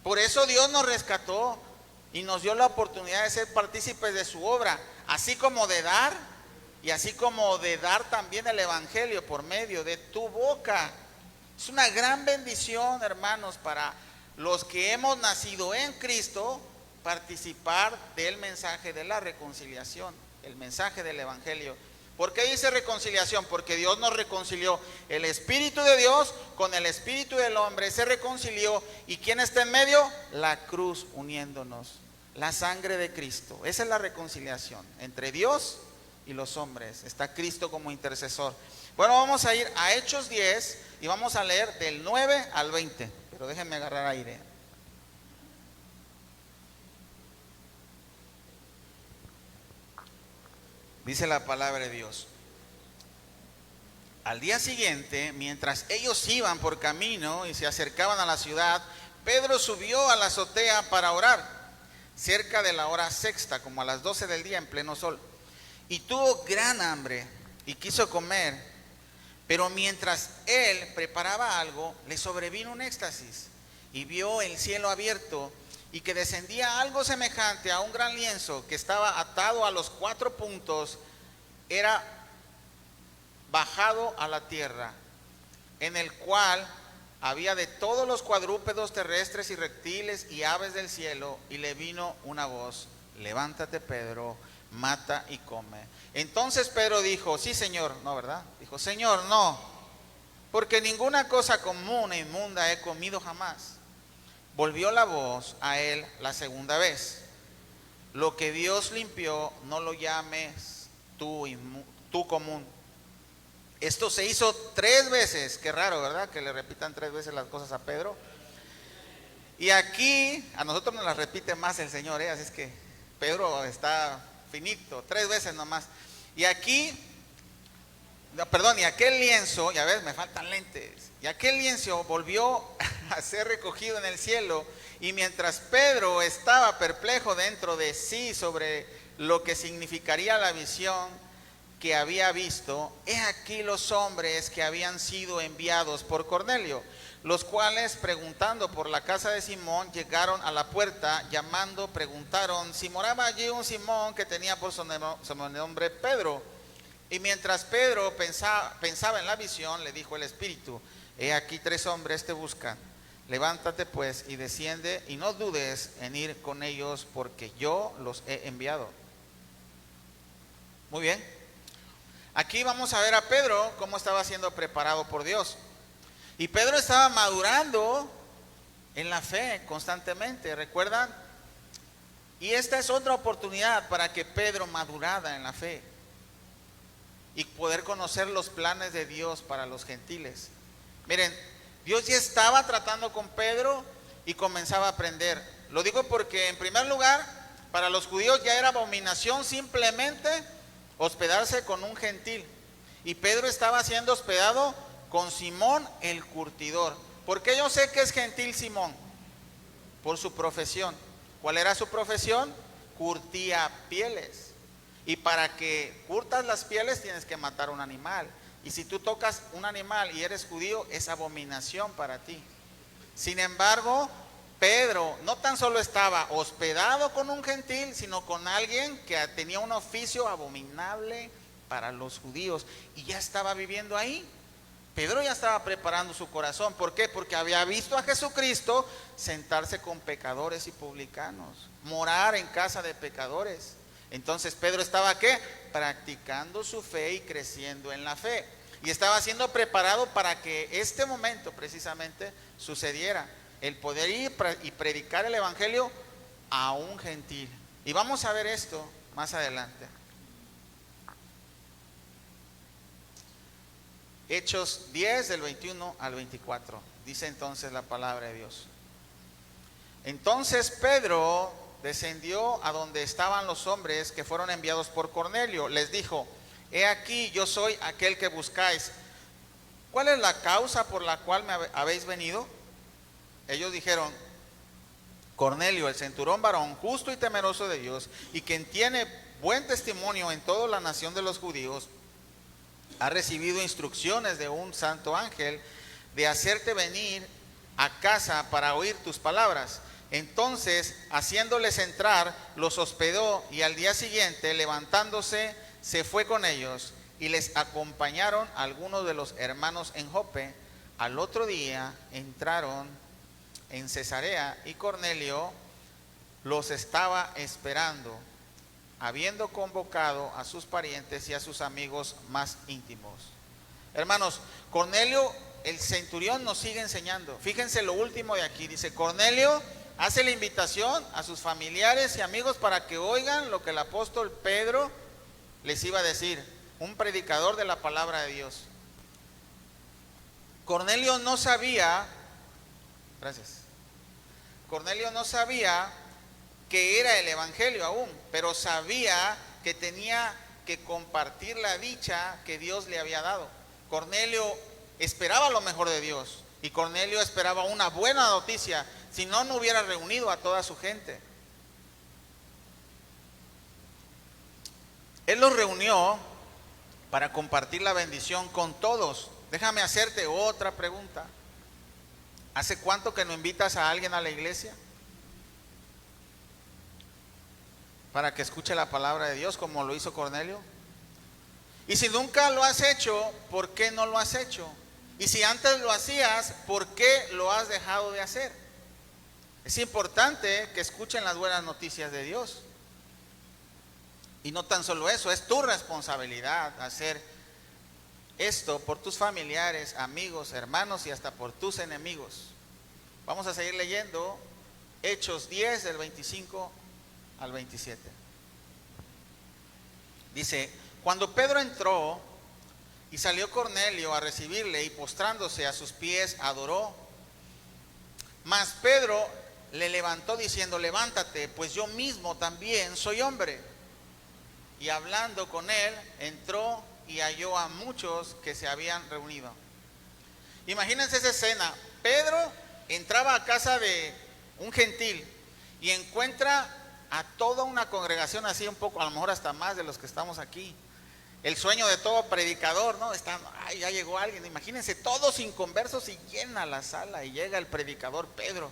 Por eso Dios nos rescató y nos dio la oportunidad de ser partícipes de su obra, así como de dar, y así como de dar también el evangelio por medio de tu boca. Es una gran bendición, hermanos, para los que hemos nacido en Cristo, participar del mensaje de la reconciliación, el mensaje del evangelio. ¿Por qué dice reconciliación? Porque Dios nos reconcilió. El Espíritu de Dios con el Espíritu del hombre se reconcilió. ¿Y quién está en medio? La cruz uniéndonos. La sangre de Cristo. Esa es la reconciliación entre Dios y los hombres. Está Cristo como intercesor. Bueno, vamos a ir a Hechos 10 y vamos a leer del 9 al 20. Pero déjenme agarrar aire. Dice la palabra de Dios: al día siguiente, mientras ellos iban por camino y se acercaban a la ciudad, Pedro subió a la azotea para orar, cerca de la hora sexta, como a las 12 del día en pleno sol. Y tuvo gran hambre y quiso comer, pero mientras él preparaba algo, le sobrevino un éxtasis y vio el cielo abierto y que descendía algo semejante a un gran lienzo que estaba atado a los 4 puntos, era bajado a la tierra, en el cual había de todos los cuadrúpedos terrestres y reptiles y aves del cielo, y le vino una voz: levántate, Pedro, mata y come. Entonces Pedro dijo: sí, Señor. No, ¿verdad? Dijo: Señor, no, porque ninguna cosa común e inmunda he comido jamás. Volvió la voz a él la segunda vez: lo que Dios limpió, no lo llames tú común. Esto se hizo 3 veces. Qué raro, ¿verdad? Que le repitan 3 veces las cosas a Pedro. Y aquí a nosotros nos las repite más el Señor, Así es que Pedro está finito, 3 veces nomás. Y aquí, y aquel lienzo, ya ves, me faltan lentes. Y aquel lienzo volvió a ser recogido en el cielo. Y mientras Pedro estaba perplejo dentro de sí sobre lo que significaría la visión que había visto, he aquí los hombres que habían sido enviados por Cornelio, los cuales, preguntando por la casa de Simón, llegaron a la puerta, llamando, preguntaron si moraba allí un Simón que tenía por nombre Pedro. Y mientras Pedro pensaba en la visión, le dijo el Espíritu: he aquí 3 hombres te buscan. Levántate pues y desciende, y no dudes en ir con ellos, porque yo los he enviado. Muy bien. Aquí vamos a ver a Pedro cómo estaba siendo preparado por Dios. Y Pedro estaba madurando en la fe constantemente, ¿recuerdan? Y esta es otra oportunidad para que Pedro madurara en la fe y poder conocer los planes de Dios para los gentiles. Miren, Dios ya estaba tratando con Pedro y comenzaba a aprender. Lo digo porque, en primer lugar, para los judíos ya era abominación simplemente hospedarse con un gentil. Y Pedro estaba siendo hospedado con Simón el curtidor. ¿Por qué yo sé que es gentil Simón? Por su profesión. ¿Cuál era su profesión? Curtía pieles. Y para que curtas las pieles tienes que matar un animal. Y si tú tocas un animal y eres judío, es abominación para ti. Sin embargo, Pedro no tan solo estaba hospedado con un gentil, sino con alguien que tenía un oficio abominable para los judíos. Y ya estaba viviendo ahí. Pedro ya estaba preparando su corazón. ¿Por qué? Porque había visto a Jesucristo sentarse con pecadores y publicanos, morar en casa de pecadores. Entonces Pedro estaba ¿qué? Practicando su fe y creciendo en la fe. Y estaba siendo preparado para que este momento precisamente sucediera. El poder ir y predicar el evangelio a un gentil. Y vamos a ver esto más adelante. Hechos 10 del 21 al 24. Dice entonces la palabra de Dios. Entonces Pedro descendió a donde estaban los hombres que fueron enviados por Cornelio. Les dijo: he aquí, yo soy aquel que buscáis. ¿Cuál es la causa por la cual me habéis venido? Ellos dijeron: Cornelio, el centurión varón, justo y temeroso de Dios, y quien tiene buen testimonio en toda la nación de los judíos, ha recibido instrucciones de un santo ángel de hacerte venir a casa para oír tus palabras. Entonces, haciéndoles entrar, los hospedó, y al día siguiente, levantándose, se fue con ellos, y les acompañaron algunos de los hermanos en Jope. Al otro día entraron en Cesarea, y Cornelio los estaba esperando, habiendo convocado a sus parientes y a sus amigos más íntimos. Hermanos, Cornelio, el centurión, nos sigue enseñando. Fíjense lo último de aquí. Dice: Cornelio hace la invitación a sus familiares y amigos para que oigan lo que el apóstol Pedro les iba a decir, un predicador de la palabra de Dios. Cornelio no sabía, Cornelio no sabía que era el evangelio aún, pero sabía que tenía que compartir la dicha que Dios le había dado. Cornelio esperaba lo mejor de Dios, y Cornelio esperaba una buena noticia, si no, no hubiera reunido a toda su gente. Él los reunió para compartir la bendición con todos. Déjame hacerte otra pregunta. ¿Hace cuánto que no invitas a alguien a la iglesia para que escuche la palabra de Dios como lo hizo Cornelio? Y si nunca lo has hecho, ¿por qué no lo has hecho? Y si antes lo hacías, ¿por qué lo has dejado de hacer? Es importante que escuchen las buenas noticias de Dios. Y no tan solo eso, es tu responsabilidad hacer esto por tus familiares, amigos, hermanos y hasta por tus enemigos. Vamos a seguir leyendo Hechos 10 del 25 al 27. Dice: cuando Pedro entró y salió Cornelio a recibirle, y postrándose a sus pies adoró. Mas Pedro le levantó diciendo: levántate, pues yo mismo también soy hombre. Y hablando con él, entró y halló a muchos que se habían reunido. Imagínense esa escena. Pedro entraba a casa de un gentil y encuentra a toda una congregación, así un poco, a lo mejor hasta más de los que estamos aquí. El sueño de todo predicador, ¿no? Ay, ya llegó alguien. Imagínense, todos inconversos, y llena la sala, y llega el predicador Pedro.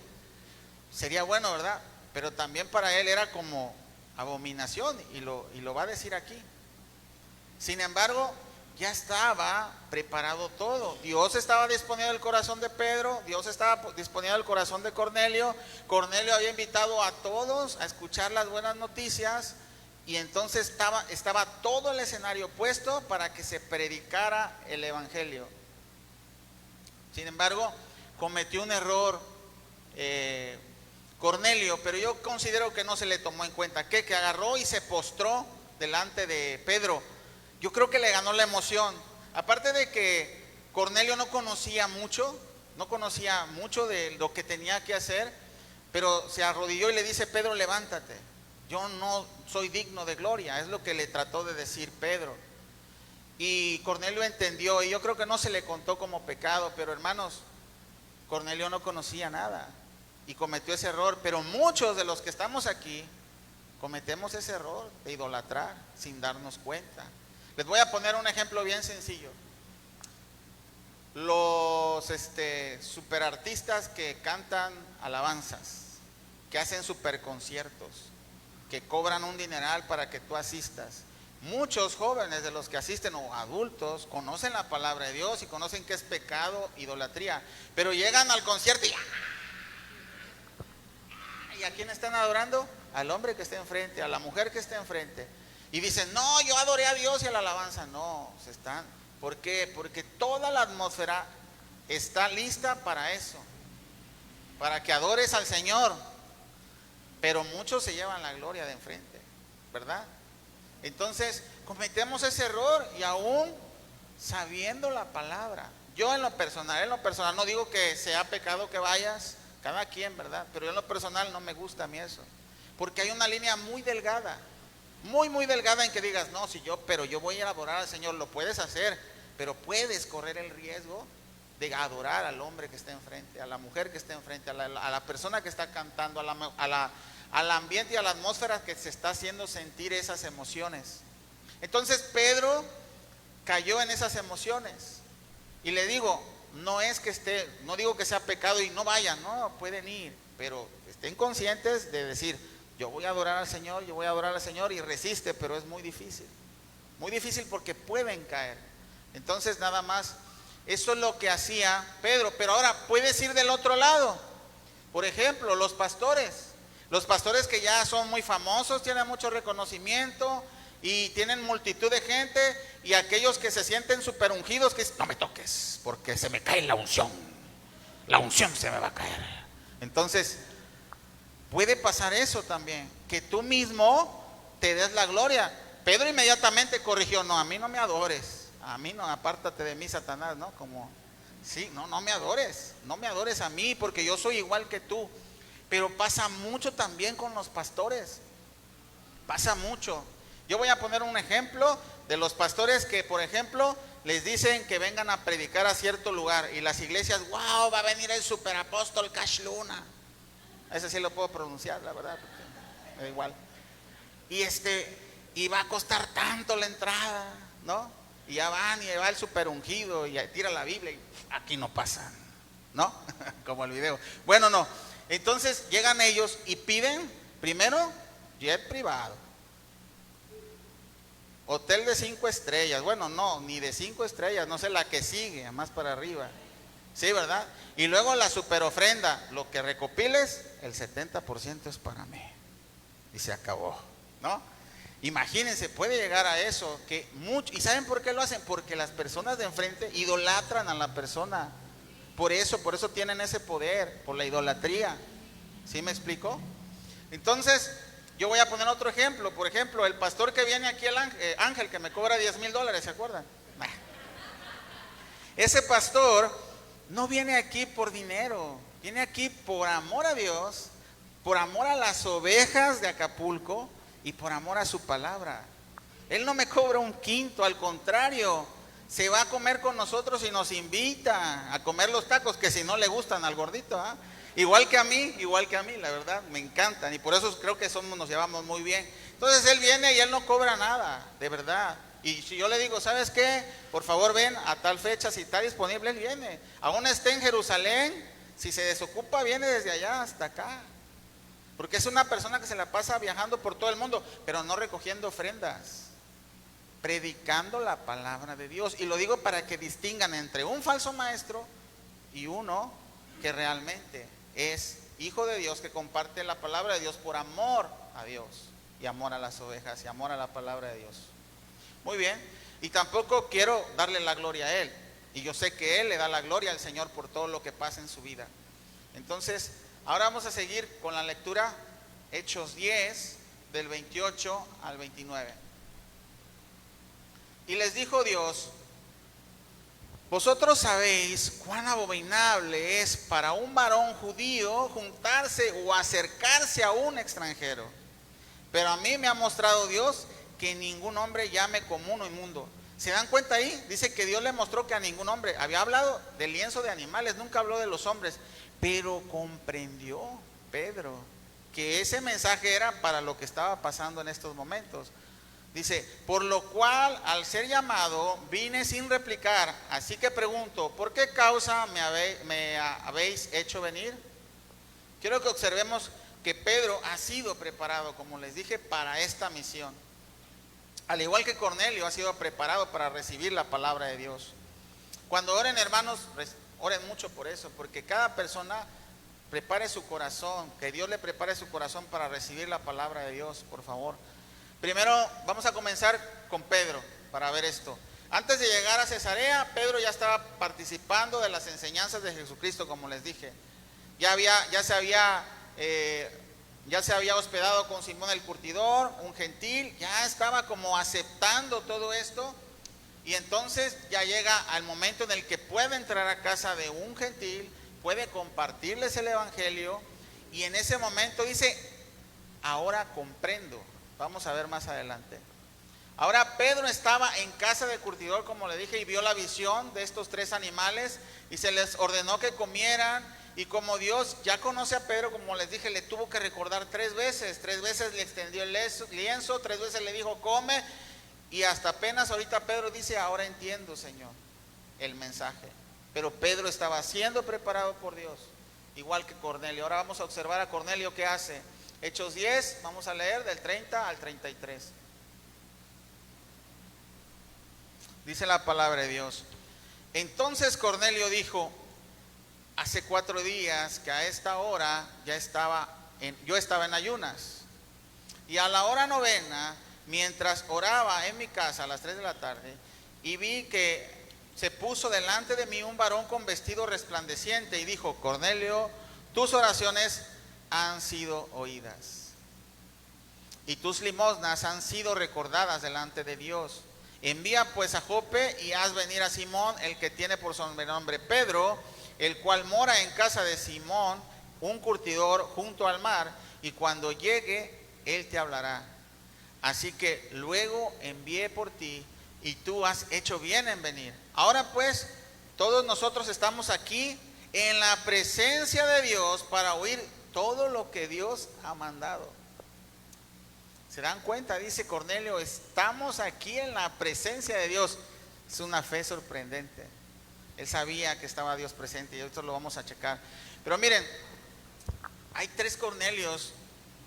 Sería bueno, ¿verdad? Pero también para él era como abominación, y lo va a decir aquí. Sin embargo, ya estaba preparado todo. Dios estaba disponiendo el corazón de Pedro, Dios estaba disponiendo el corazón de Cornelio. Cornelio había invitado a todos a escuchar las buenas noticias, y entonces estaba todo el escenario puesto para que se predicara el evangelio. Sin embargo, cometió un error Cornelio, pero yo considero que no se le tomó en cuenta. Que agarró y se postró delante de Pedro. Yo creo que le ganó la emoción. Aparte de que Cornelio no conocía mucho de lo que tenía que hacer, pero se arrodilló y le dice: Pedro, levántate, yo no soy digno de gloria. Es lo que le trató de decir Pedro. Y Cornelio entendió, y yo creo que no se le contó como pecado, pero hermanos, Cornelio no conocía nada y cometió ese error. Pero muchos de los que estamos aquí cometemos ese error de idolatrar sin darnos cuenta. Les voy a poner un ejemplo bien sencillo. Los superartistas que cantan alabanzas, que hacen superconciertos, que cobran un dineral para que tú asistas. Muchos jóvenes de los que asisten, o adultos, conocen la palabra de Dios y conocen que es pecado, idolatría, pero llegan al concierto y ¿a quién están adorando? Al hombre que está enfrente, a la mujer que está enfrente, y dicen: no, yo adoré a Dios y a la alabanza. No, ¿por qué? Porque toda la atmósfera está lista para eso, para que adores al Señor, pero muchos se llevan la gloria de enfrente, ¿verdad? Entonces cometemos ese error, y aún sabiendo la palabra. Yo en lo personal no digo que sea pecado que vayas, cada quien, ¿verdad? Pero yo en lo personal no me gusta a mí eso, porque hay una línea muy delgada, muy delgada, en que digas: no, pero yo voy a adorar al Señor. Lo puedes hacer, pero puedes correr el riesgo de adorar al hombre que está enfrente, a la mujer que está enfrente, a la persona que está cantando, al ambiente y a la atmósfera que se está haciendo sentir esas emociones. Entonces Pedro cayó en esas emociones, y le digo, no digo que sea pecado y no vayan, no, pueden ir, pero estén conscientes de decir: yo voy a adorar al Señor, y resiste. Pero es muy difícil porque pueden caer. Entonces nada más, eso es lo que hacía Pedro. Pero ahora puedes ir del otro lado. Por ejemplo, los pastores que ya son muy famosos, tienen mucho reconocimiento y tienen multitud de gente, y aquellos que se sienten super ungidos, que dicen: no me toques porque se me cae la unción se me va a caer. Entonces puede pasar eso también, que tú mismo te des la gloria. Pedro inmediatamente corrigió: no, a mí no me adores, a mí no, apártate de mí, Satanás, ¿no? Como, sí, no me adores a mí, porque yo soy igual que tú. Pero pasa mucho también con los pastores, pasa mucho. Yo voy a poner un ejemplo de los pastores que, por ejemplo, les dicen que vengan a predicar a cierto lugar, y las iglesias: wow, va a venir el superapóstol Cash Luna. Ese sí lo puedo pronunciar, la verdad, porque me da igual. Y va a costar tanto la entrada, ¿no? Y ya van, y va el super ungido y tira la Biblia, y aquí no pasan, ¿no? Como el video. Bueno, no. Entonces llegan ellos y piden primero jet privado, hotel de 5 estrellas. Bueno, no, ni de 5 estrellas, no sé, la que sigue, más para arriba. Sí, ¿verdad? Y luego la super ofrenda: lo que recopiles, el 70% es para mí. Y se acabó, ¿no? Imagínense, puede llegar a eso, ¿y saben por qué lo hacen? Porque las personas de enfrente idolatran a la persona. Por eso tienen ese poder, por la idolatría. ¿Sí me explico? Entonces, yo voy a poner otro ejemplo. Por ejemplo, el pastor que viene aquí, el Ángel, que me cobra $10,000, ¿se acuerdan? Ese pastor no viene aquí por dinero, viene aquí por amor a Dios, por amor a las ovejas de Acapulco y por amor a su palabra. Él no me cobra un quinto, al contrario, se va a comer con nosotros y nos invita a comer los tacos, que si no le gustan al gordito, ¿eh? Igual que a mí, la verdad, me encantan, y por eso creo que nos llevamos muy bien. Entonces él viene y él no cobra nada, de verdad. Y si yo le digo: ¿sabes qué? Por favor ven a tal fecha, si está disponible, él viene. Aún esté en Jerusalén, si se desocupa, viene desde allá hasta acá. Porque es una persona que se la pasa viajando por todo el mundo, pero no recogiendo ofrendas, predicando la palabra de Dios. Y lo digo para que distingan entre un falso maestro y uno que realmente es hijo de Dios, que comparte la palabra de Dios por amor a Dios. y amor a las ovejas y amor a la palabra de Dios. Muy bien, y tampoco quiero darle la gloria a él, y yo sé que él le da la gloria al Señor por todo lo que pasa en su vida. Entonces, ahora vamos a seguir con la lectura, Hechos 10, del 28 al 29. Y les dijo Dios: vosotros sabéis cuán abominable es para un varón judío juntarse o acercarse a un extranjero. Pero a mí me ha mostrado Dios que ningún hombre llame común o inmundo. ¿Se dan cuenta ahí? Dice que Dios le mostró que a ningún hombre. Había hablado del lienzo de animales, nunca habló de los hombres. Pero comprendió Pedro que ese mensaje era para lo que estaba pasando en estos momentos. Dice: por lo cual, al ser llamado, vine sin replicar. Así que pregunto, ¿por qué causa me habéis hecho venir? Quiero que observemos que Pedro ha sido preparado, como les dije, para esta misión. Al igual que Cornelio ha sido preparado para recibir la palabra de Dios. Cuando oren, hermanos, oren mucho por eso, porque cada persona prepare su corazón, que Dios le prepare su corazón para recibir la palabra de Dios, por favor. Primero vamos a comenzar con Pedro para ver esto. Antes de llegar a Cesarea, Pedro ya estaba participando de las enseñanzas de Jesucristo, como les dije. Ya se había hospedado con Simón el curtidor, un gentil, ya estaba como aceptando todo esto. Y entonces ya llega al momento en el que puede entrar a casa de un gentil, puede compartirles el evangelio, y en ese momento dice: ahora comprendo. Vamos a ver más adelante. Ahora Pedro estaba en casa del curtidor, como le dije, y vio la visión de estos tres animales, y se les ordenó que comieran. Y como Dios ya conoce a Pedro, como les dije, le tuvo que recordar 3 veces. 3 veces le extendió el lienzo, 3 veces le dijo come, y hasta apenas ahorita Pedro dice: ahora entiendo, Señor, el mensaje. Pero Pedro estaba siendo preparado por Dios, igual que Cornelio. Ahora vamos a observar a Cornelio qué hace. Hechos 10, vamos a leer del 30 al 33. Dice la palabra de Dios: entonces Cornelio dijo: hace 4 días que a esta hora yo estaba en ayunas, y a la hora 9, mientras oraba en mi casa a las 3 de la tarde, y vi que se puso delante de mí un varón con vestido resplandeciente, y dijo: Cornelio, tus oraciones han sido oídas, y tus limosnas han sido recordadas delante de Dios. Envía pues a Jope y haz venir a Simón, el que tiene por sobrenombre Pedro, el cual mora en casa de Simón, un curtidor junto al mar, y cuando llegue, él te hablará. Así que luego envié por ti, y tú has hecho bien en venir. Ahora pues, todos nosotros estamos aquí en la presencia de Dios para oír todo lo que Dios ha mandado. ¿Se dan cuenta? Dice Cornelio: estamos aquí en la presencia de Dios. Es una fe sorprendente. Él sabía que estaba Dios presente, y esto lo vamos a checar. Pero miren, hay 3 Cornelios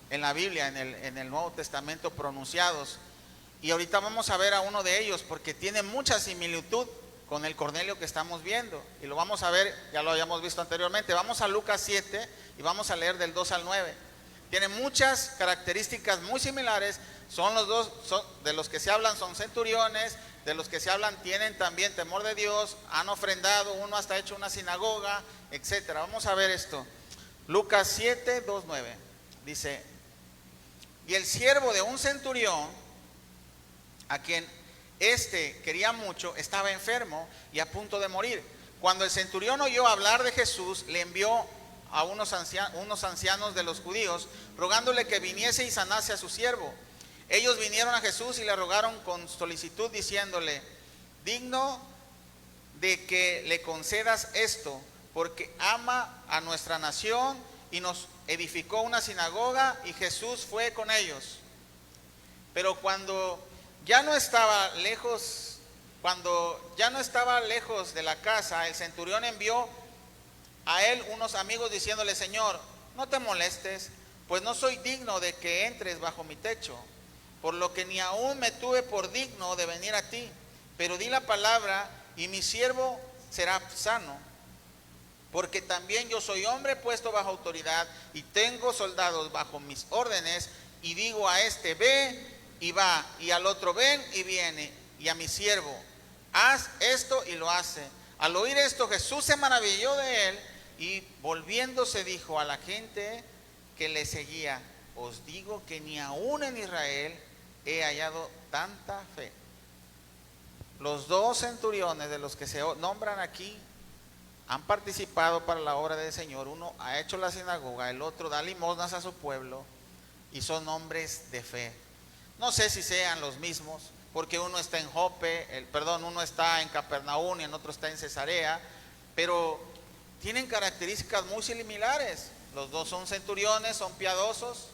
en la Biblia, en el Nuevo Testamento, pronunciados. Y ahorita vamos a ver a uno de ellos, porque tiene mucha similitud con el Cornelio que estamos viendo. Y lo vamos a ver, ya lo habíamos visto anteriormente. Vamos a Lucas 7 y vamos a leer del 2 al 9. Tiene muchas características muy similares. Son los dos, de los que se hablan son centuriones, de los que se hablan tienen también temor de Dios, han ofrendado, uno hasta ha hecho una sinagoga, etcétera. Vamos a ver esto. Lucas 7, 2, 9. Dice: y el siervo de un centurión, a quien quería mucho, estaba enfermo y a punto de morir. Cuando el centurión oyó hablar de Jesús, le envió a unos ancianos de los judíos, rogándole que viniese y sanase a su siervo. Ellos vinieron a Jesús y le rogaron con solicitud, diciéndole: digno de que le concedas esto, porque ama a nuestra nación y nos edificó una sinagoga. Y Jesús fue con ellos. Pero cuando ya no estaba lejos de la casa, el centurión envió a él unos amigos diciéndole: Señor, no te molestes, pues no soy digno de que entres bajo mi techo, por lo que ni aún me tuve por digno de venir a ti, pero di la palabra y mi siervo será sano, porque también yo soy hombre puesto bajo autoridad y tengo soldados bajo mis órdenes. y digo a este, ve y va, y al otro, ven y viene, y a mi siervo, haz esto y lo hace. Al oír esto, Jesús se maravilló de él y volviéndose dijo a la gente que le seguía, os digo que ni aún en Israel he hallado tanta fe. Los dos centuriones de los que se nombran aquí han participado para la obra del Señor. Uno ha hecho la sinagoga, el otro da limosnas a su pueblo y son hombres de fe. No sé si sean los mismos, porque uno está en Jope, uno está en Capernaum y el otro está en Cesarea, pero tienen características muy similares. Los dos son centuriones, son piadosos.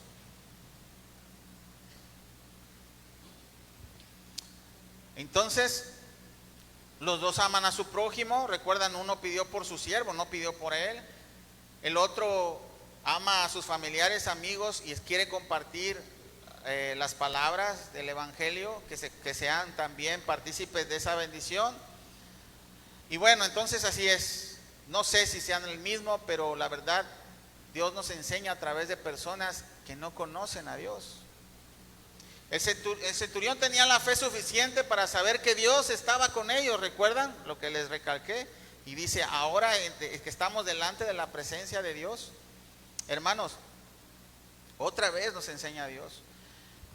Entonces, los dos aman a su prójimo. Recuerdan, uno pidió por su siervo, no pidió por él. El otro ama a sus familiares, amigos y quiere compartir las palabras del evangelio, que sean también partícipes de esa bendición. Y bueno, entonces así es. No sé si sean el mismo, pero la verdad, Dios nos enseña a través de personas que no conocen a Dios. El centurión tenía la fe suficiente para saber que Dios estaba con ellos. ¿Recuerdan lo que les recalqué? Y dice, ahora que estamos delante de la presencia de Dios, hermanos, otra vez nos enseña Dios.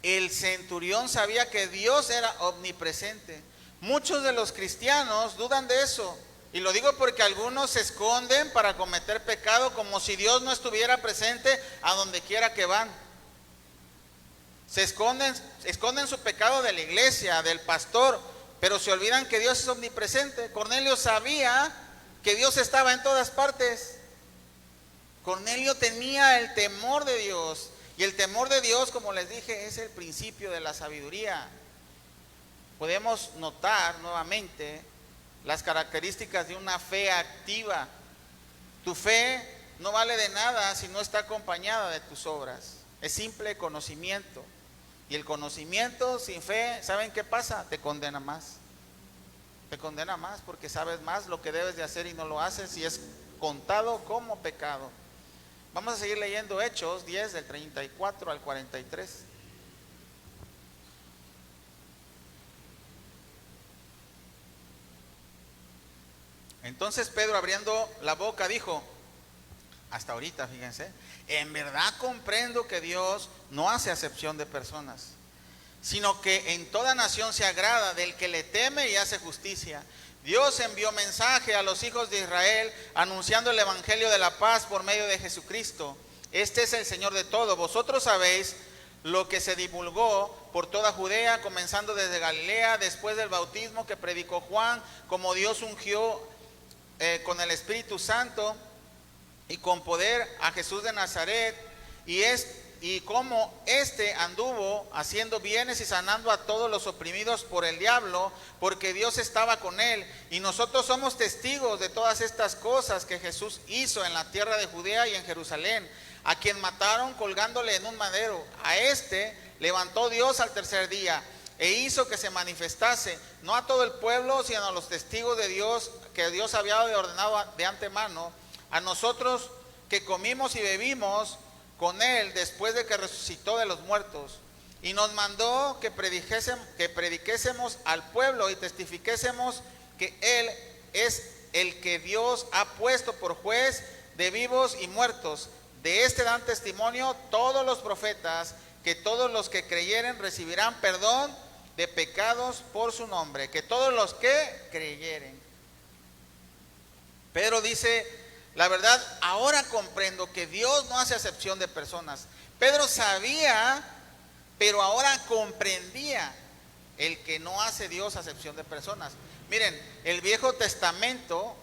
El centurión sabía que Dios era omnipresente. Muchos de los cristianos dudan de eso. Y lo digo porque algunos se esconden para cometer pecado como si Dios no estuviera presente a donde quiera que van. Se esconden su pecado de la iglesia, del pastor, pero se olvidan que Dios es omnipresente. Cornelio sabía que Dios estaba en todas partes. Cornelio tenía el temor de Dios. Y el temor de Dios, como les dije, es el principio de la sabiduría. Podemos notar nuevamente las características de una fe activa. Tu fe no vale de nada si no está acompañada de tus obras. Es simple conocimiento. Y el conocimiento sin fe, ¿saben qué pasa? Te condena más. Te condena más porque sabes más lo que debes de hacer y no lo haces y es contado como pecado. Vamos a seguir leyendo Hechos 10 del 34 al 43. Entonces Pedro, abriendo la boca, dijo, hasta ahorita, fíjense, en verdad comprendo que Dios no hace acepción de personas, sino que en toda nación se agrada del que le teme y hace justicia. Dios envió mensaje a los hijos de Israel anunciando el evangelio de la paz por medio de Jesucristo. Este es el Señor de todo. Vosotros sabéis lo que se divulgó por toda Judea, comenzando desde Galilea, después del bautismo que predicó Juan, como Dios ungió con el Espíritu Santo y con poder a Jesús de Nazaret, y como éste anduvo haciendo bienes y sanando a todos los oprimidos por el diablo, porque Dios estaba con él. Y nosotros somos testigos de todas estas cosas que Jesús hizo en la tierra de Judea y en Jerusalén, a quien mataron colgándole en un madero. A este levantó Dios al tercer día e hizo que se manifestase, no a todo el pueblo, sino a los testigos de Dios, que Dios había ordenado de antemano, a nosotros que comimos y bebimos con él después de que resucitó de los muertos, y nos mandó que prediquésemos al pueblo y testifiquésemos que él es el que Dios ha puesto por juez de vivos y muertos. De este dan testimonio todos los profetas, que todos los que creyeren recibirán perdón de pecados por su nombre, que todos los que creyeren. Pedro dice, la verdad, ahora comprendo que Dios no hace acepción de personas. Pedro sabía, pero ahora comprendía el que no hace Dios acepción de personas. Miren, el Viejo Testamento,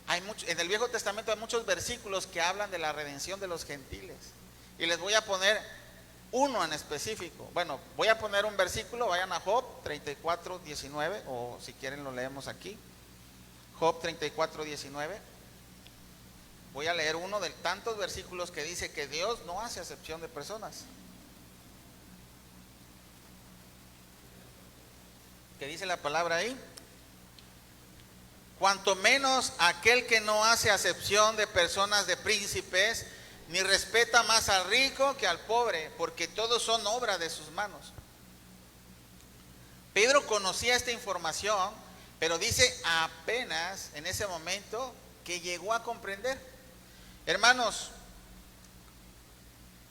en el Viejo Testamento hay muchos versículos que hablan de la redención de los gentiles. Y les voy a poner uno en específico. Bueno, voy a poner un versículo, vayan a Job 34, 19, o si quieren lo leemos aquí. Job 34, 19. Voy a leer uno de tantos versículos que dice que Dios no hace acepción de personas. ¿Qué dice la palabra ahí? Cuanto menos aquel que no hace acepción de personas, de príncipes, ni respeta más al rico que al pobre, porque todos son obra de sus manos. Pedro conocía esta información, pero dice apenas en ese momento que llegó a comprender. Hermanos,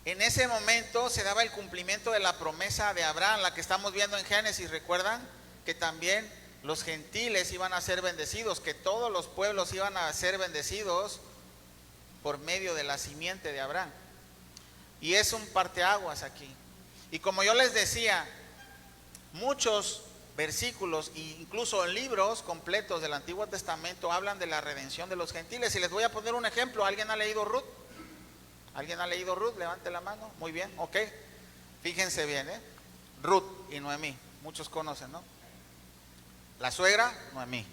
en ese momento se daba el cumplimiento de la promesa de Abraham, la que estamos viendo en Génesis. ¿Recuerdan? Que también los gentiles iban a ser bendecidos, que todos los pueblos iban a ser bendecidos por medio de la simiente de Abraham. Y es un parteaguas aquí. Y como yo les decía, muchos versículos e incluso libros completos del Antiguo Testamento hablan de la redención de los gentiles. Y les voy a poner un ejemplo. ¿Alguien ha leído Ruth? ¿Alguien ha leído Ruth? Levante la mano. Muy bien, ok. Fíjense bien, Ruth y Noemí. Muchos conocen, ¿no? La suegra, Noemí.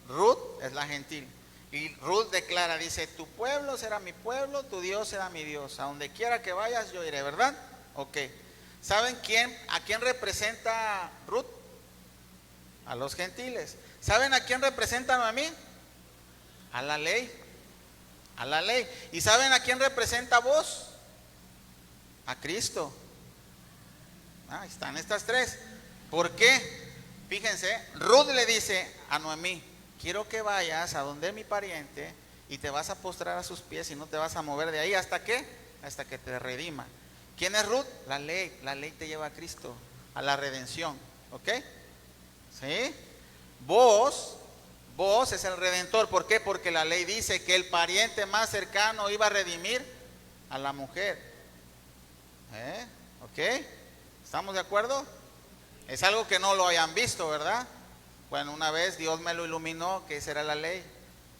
Ruth es la gentil. Y Ruth declara, dice, tu pueblo será mi pueblo, tu Dios será mi Dios. A donde quiera que vayas yo iré, ¿verdad? Ok. ¿Saben a quién representa Ruth? A los gentiles. ¿Saben a quién representa Noemí? A la ley. A la ley. ¿Y saben a quién representa vos? A Cristo. Ahí están estas tres. ¿Por qué? Fíjense, Ruth le dice a Noemí, quiero que vayas a donde mi pariente y te vas a postrar a sus pies y no te vas a mover de ahí. ¿Hasta qué? Hasta que te redima. ¿Quién es Ruth? La ley te lleva a Cristo, a la redención, ¿ok? ¿Sí? Vos es el redentor. ¿Por qué? Porque la ley dice que el pariente más cercano iba a redimir a la mujer. ¿Ok? ¿Estamos de acuerdo? Es algo que no lo hayan visto, ¿verdad? Bueno, una vez Dios me lo iluminó, que esa era la ley.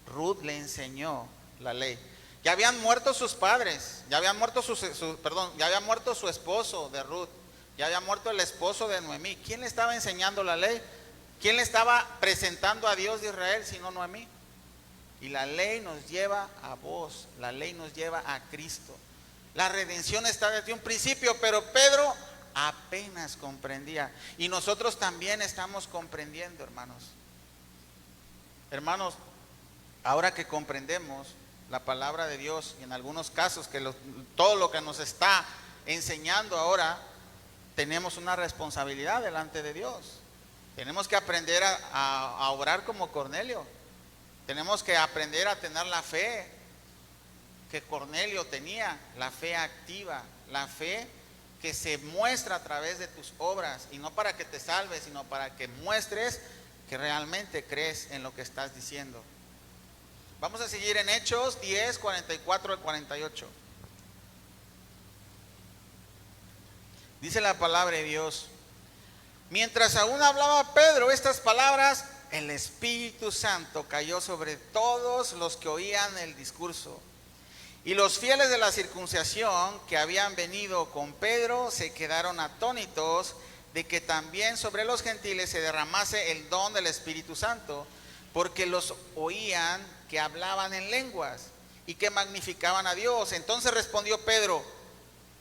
Ruth le enseñó la ley. Ya habían muerto sus padres, ya había muerto su esposo de Ruth, ya había muerto el esposo de Noemí. ¿Quién le estaba enseñando la ley? ¿Quién le estaba presentando a Dios de Israel sino Noemí? Y la ley nos lleva a vos, la ley nos lleva a Cristo. La redención está desde un principio, pero Pedro apenas comprendía. Y nosotros también estamos comprendiendo, hermanos. Hermanos, ahora que comprendemos la palabra de Dios, y en algunos casos todo lo que nos está enseñando ahora, tenemos una responsabilidad delante de Dios. Tenemos que aprender a orar como Cornelio. Tenemos que aprender a tener la fe que Cornelio tenía, la fe activa, la fe que se muestra a través de tus obras, y no para que te salves, sino para que muestres que realmente crees en lo que estás diciendo. Vamos a seguir en Hechos 10, 44 al 48. Dice la palabra de Dios: mientras aún hablaba Pedro estas palabras, el Espíritu Santo cayó sobre todos los que oían el discurso. Y los fieles de la circuncisión que habían venido con Pedro se quedaron atónitos de que también sobre los gentiles se derramase el don del Espíritu Santo, porque los oían que hablaban en lenguas y que magnificaban a Dios. Entonces respondió Pedro: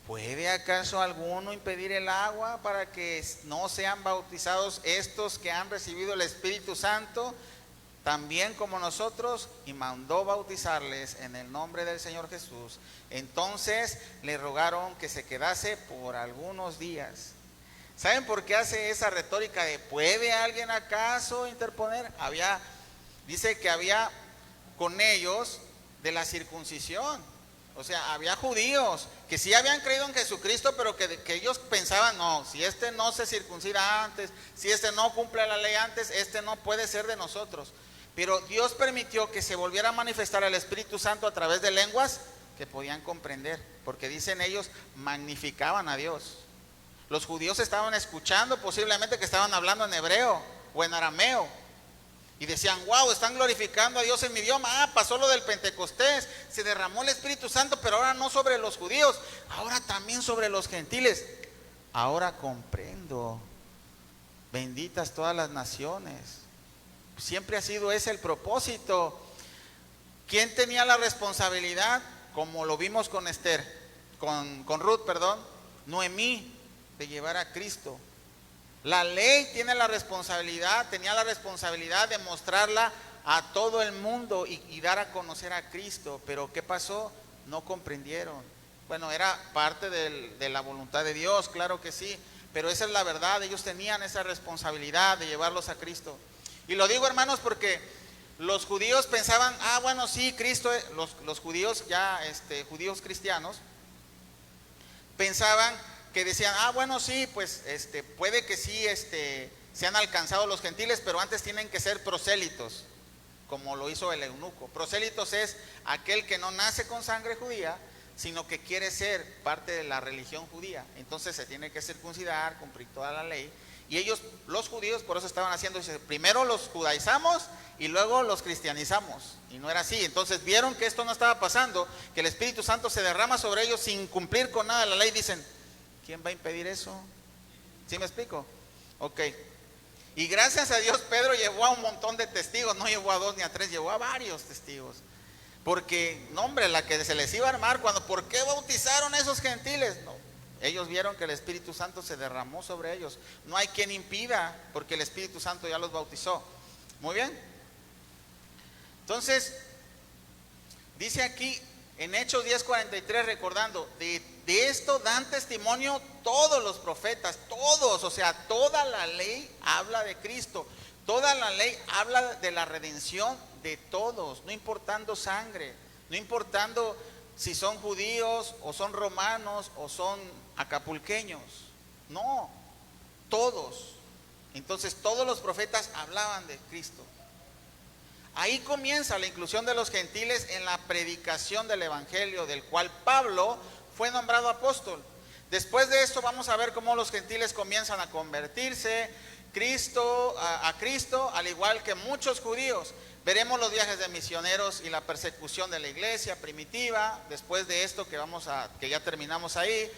¿puede acaso alguno impedir el agua para que no sean bautizados estos que han recibido el Espíritu Santo, también como nosotros? Y mandó bautizarles en el nombre del Señor Jesús. Entonces le rogaron que se quedase por algunos días. ¿Saben por qué hace esa retórica de ¿puede alguien acaso interponer? Dice que había con ellos de la circuncisión. O sea, había judíos que sí habían creído en Jesucristo, pero que ellos pensaban, no, si este no se circuncida antes, si este no cumple la ley antes, este no puede ser de nosotros. Pero Dios permitió que se volviera a manifestar el Espíritu Santo a través de lenguas que podían comprender, porque dicen ellos, magnificaban a Dios. Los judíos estaban escuchando, posiblemente que estaban hablando en hebreo o en arameo, y decían, wow, están glorificando a Dios en mi idioma. Pasó lo del Pentecostés, se derramó el Espíritu Santo, pero ahora no sobre los judíos, ahora también sobre los gentiles. Ahora comprendo. Benditas todas las naciones. Siempre ha sido ese el propósito. ¿Quién tenía la responsabilidad? Como lo vimos con con Ruth, Noemí, de llevar a Cristo. La ley tenía la responsabilidad de mostrarla a todo el mundo y dar a conocer a Cristo. Pero ¿qué pasó? no comprendieron. Bueno, era parte de la voluntad de Dios, claro que sí, pero esa es la verdad. Ellos tenían esa responsabilidad de llevarlos a Cristo. Y lo digo, hermanos, porque los judíos pensaban, bueno, sí, Cristo, los judíos ya, judíos cristianos, pensaban que decían, bueno, sí, pues puede que sí sean alcanzados los gentiles, pero antes tienen que ser prosélitos, como lo hizo el eunuco. Prosélitos es aquel que no nace con sangre judía, sino que quiere ser parte de la religión judía. Entonces se tiene que circuncidar, cumplir toda la ley. Y ellos, los judíos, por eso estaban haciendo, primero los judaizamos y luego los cristianizamos. Y no era así. Entonces vieron que esto no estaba pasando, que el Espíritu Santo se derrama sobre ellos sin cumplir con nada de la ley. Dicen, ¿quién va a impedir eso? ¿Sí me explico? Ok. Y gracias a Dios Pedro llevó a un montón de testigos, no llevó a 2 ni a 3, llevó a varios testigos. Porque, no hombre, la que se les iba a armar ¿por qué bautizaron a esos gentiles? No, ellos vieron que el Espíritu Santo se derramó sobre ellos. No hay quien impida, porque el Espíritu Santo ya los bautizó. Muy bien. Entonces, dice aquí en Hechos 10:43, recordando, de esto dan testimonio todos los profetas, todos, o sea, toda la ley habla de Cristo. Toda la ley habla de la redención de todos, no importando sangre, no importando si son judíos o son romanos o son acapulqueños. No, todos. Entonces todos los profetas hablaban de Cristo. Ahí comienza la inclusión de los gentiles en la predicación del evangelio, del cual Pablo fue nombrado apóstol. Después de esto vamos a ver cómo los gentiles comienzan a convertirse a Cristo, al igual que muchos judíos. Veremos los viajes de misioneros y la persecución de la iglesia primitiva. Después de esto que ya terminamos ahí,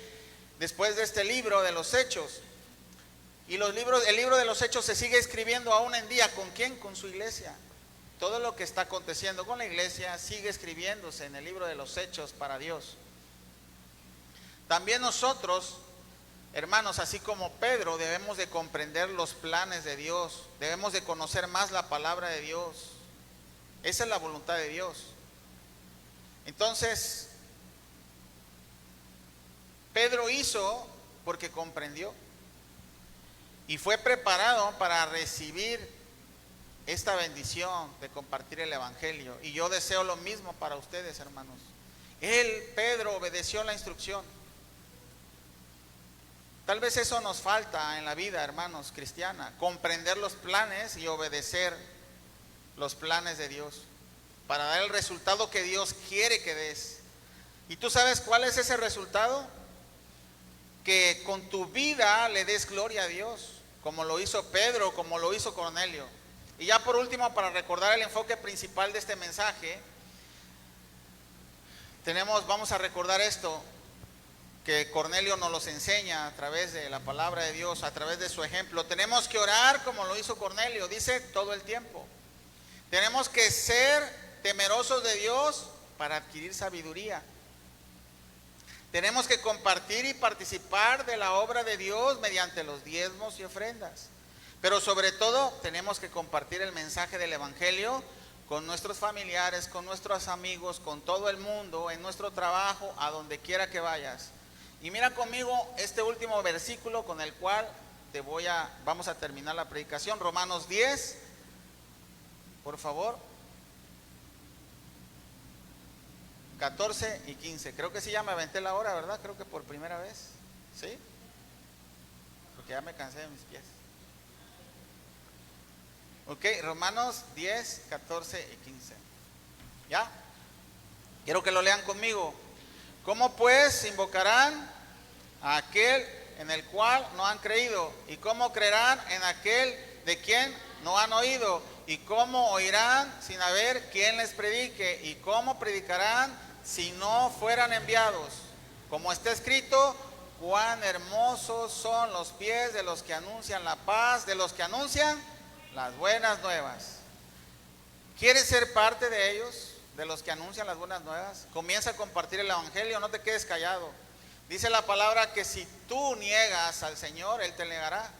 después de este libro de los Hechos. Y el libro de los Hechos se sigue escribiendo aún en día. ¿Con quién? Con su iglesia. Todo lo que está aconteciendo con la iglesia sigue escribiéndose en el libro de los Hechos para Dios. También nosotros, hermanos, así como Pedro, debemos de comprender los planes de Dios. Debemos de conocer más la palabra de Dios. Esa es la voluntad de Dios. Entonces, Pedro hizo porque comprendió y fue preparado para recibir esta bendición de compartir el evangelio. Y yo deseo lo mismo para ustedes, hermanos. Pedro, obedeció la instrucción. Tal vez eso nos falta en la vida, hermanos, cristiana, comprender los planes y obedecer los planes de Dios para dar el resultado que Dios quiere que des. ¿Y tú sabes cuál es ese resultado? Que con tu vida le des gloria a Dios, como lo hizo Pedro, como lo hizo Cornelio. Y ya por último, para recordar el enfoque principal de este mensaje, vamos a recordar esto que Cornelio nos los enseña a través de la palabra de Dios, a través de su ejemplo. Tenemos que orar como lo hizo Cornelio, dice todo el tiempo. Tenemos que ser temerosos de Dios para adquirir sabiduría. Tenemos que compartir y participar de la obra de Dios mediante los diezmos y ofrendas. Pero sobre todo tenemos que compartir el mensaje del evangelio con nuestros familiares, con nuestros amigos, con todo el mundo, en nuestro trabajo, a donde quiera que vayas. Y mira conmigo este último versículo con el cual vamos a terminar la predicación. Romanos 10, por favor, 14 y 15. Creo que sí, ya me aventé la hora, ¿verdad? Creo que por primera vez, ¿sí? Porque ya me cansé de mis pies. Ok, Romanos 10, 14 y 15. ¿Ya? Quiero que lo lean conmigo. ¿Cómo pues invocarán a aquel en el cual no han creído? ¿Y cómo creerán en aquel de quien no han oído? ¿Y cómo oirán sin haber quien les predique? ¿Y cómo predicarán si no fueran enviados? Como está escrito, cuán hermosos son los pies de los que anuncian la paz, de los que anuncian las buenas nuevas. ¿Quieres ser parte de ellos? De los que anuncian las buenas nuevas. Comienza a compartir el evangelio, no te quedes callado. Dice la palabra que si tú niegas al Señor, Él te negará.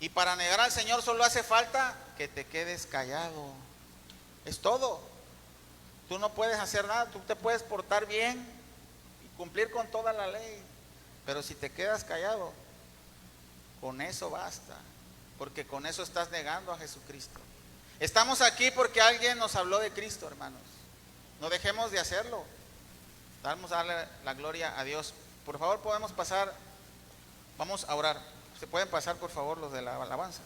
Y para negar al Señor solo hace falta que te quedes callado. Es todo. Tú no puedes hacer nada, tú te puedes portar bien y cumplir con toda la ley, pero si te quedas callado, con eso basta, porque con eso estás negando a Jesucristo. Estamos aquí porque alguien nos habló de Cristo, hermanos. No dejemos de hacerlo. Vamos a darle la gloria a Dios. Por favor, podemos pasar, vamos a orar. ¿Se pueden pasar, por favor, los de la alabanza?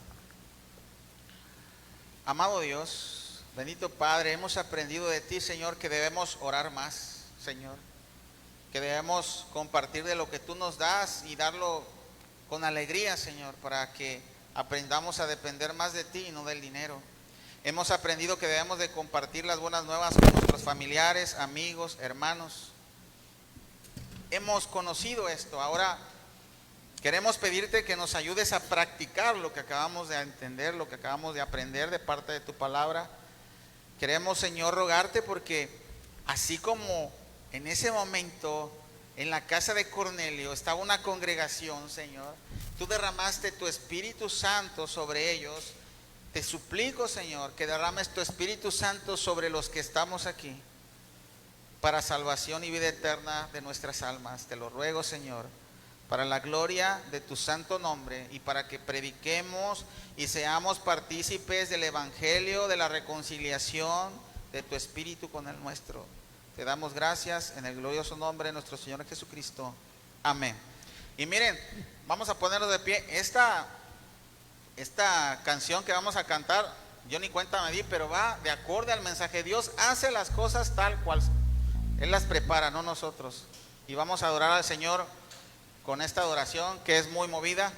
Amado Dios, bendito Padre, hemos aprendido de ti, Señor, que debemos orar más, Señor. Que debemos compartir de lo que tú nos das y darlo con alegría, Señor, para que aprendamos a depender más de ti y no del dinero. Hemos aprendido que debemos de compartir las buenas nuevas con nuestros familiares, amigos, hermanos. Hemos conocido esto. Ahora queremos pedirte que nos ayudes a practicar lo que acabamos de entender, lo que acabamos de aprender de parte de tu palabra. Queremos, Señor, rogarte porque así como en ese momento en la casa de Cornelio estaba una congregación, Señor, tú derramaste tu Espíritu Santo sobre ellos. Te suplico, Señor, que derrames tu Espíritu Santo sobre los que estamos aquí para salvación y vida eterna de nuestras almas. Te lo ruego, Señor, para la gloria de tu santo nombre y para que prediquemos y seamos partícipes del Evangelio, de la reconciliación de tu Espíritu con el nuestro. Te damos gracias en el glorioso nombre de nuestro Señor Jesucristo. Amén. Y miren, vamos a ponernos de pie. Esta canción que vamos a cantar, yo ni cuenta me di, pero va de acorde al mensaje. Dios hace las cosas tal cual Él las prepara, no nosotros. Y vamos a adorar al Señor con esta adoración que es muy movida.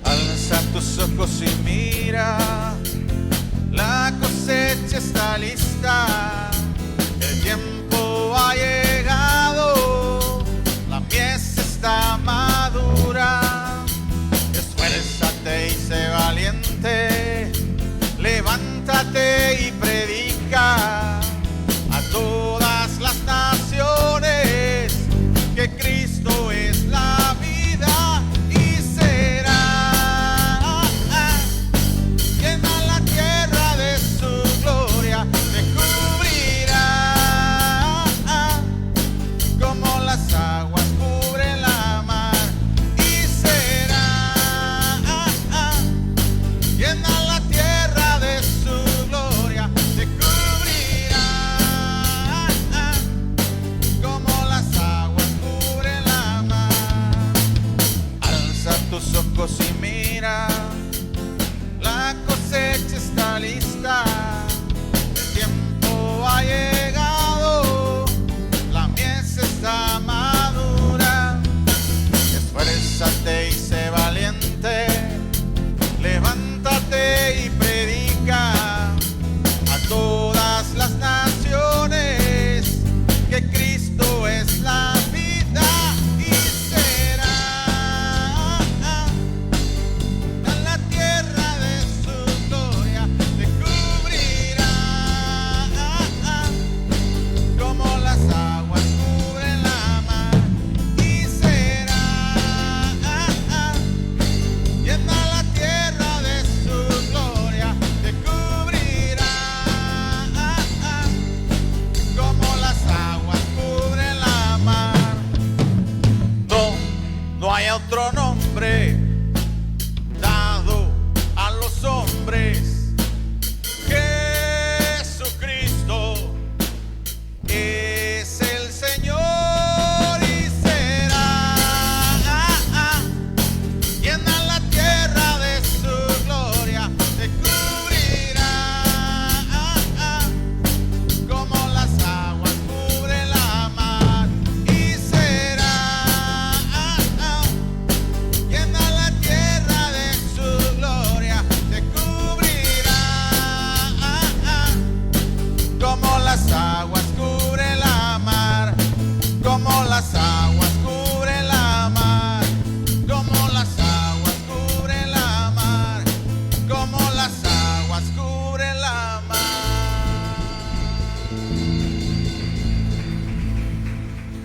Alza tus ojos y mira, la cosecha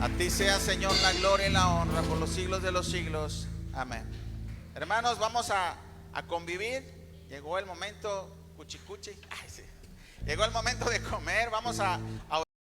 A ti sea, Señor, la gloria y la honra por los siglos de los siglos. Amén. Hermanos, vamos a convivir. Llegó el momento, cuchicuchi. Ay, sí. Llegó el momento de comer. Vamos a orar.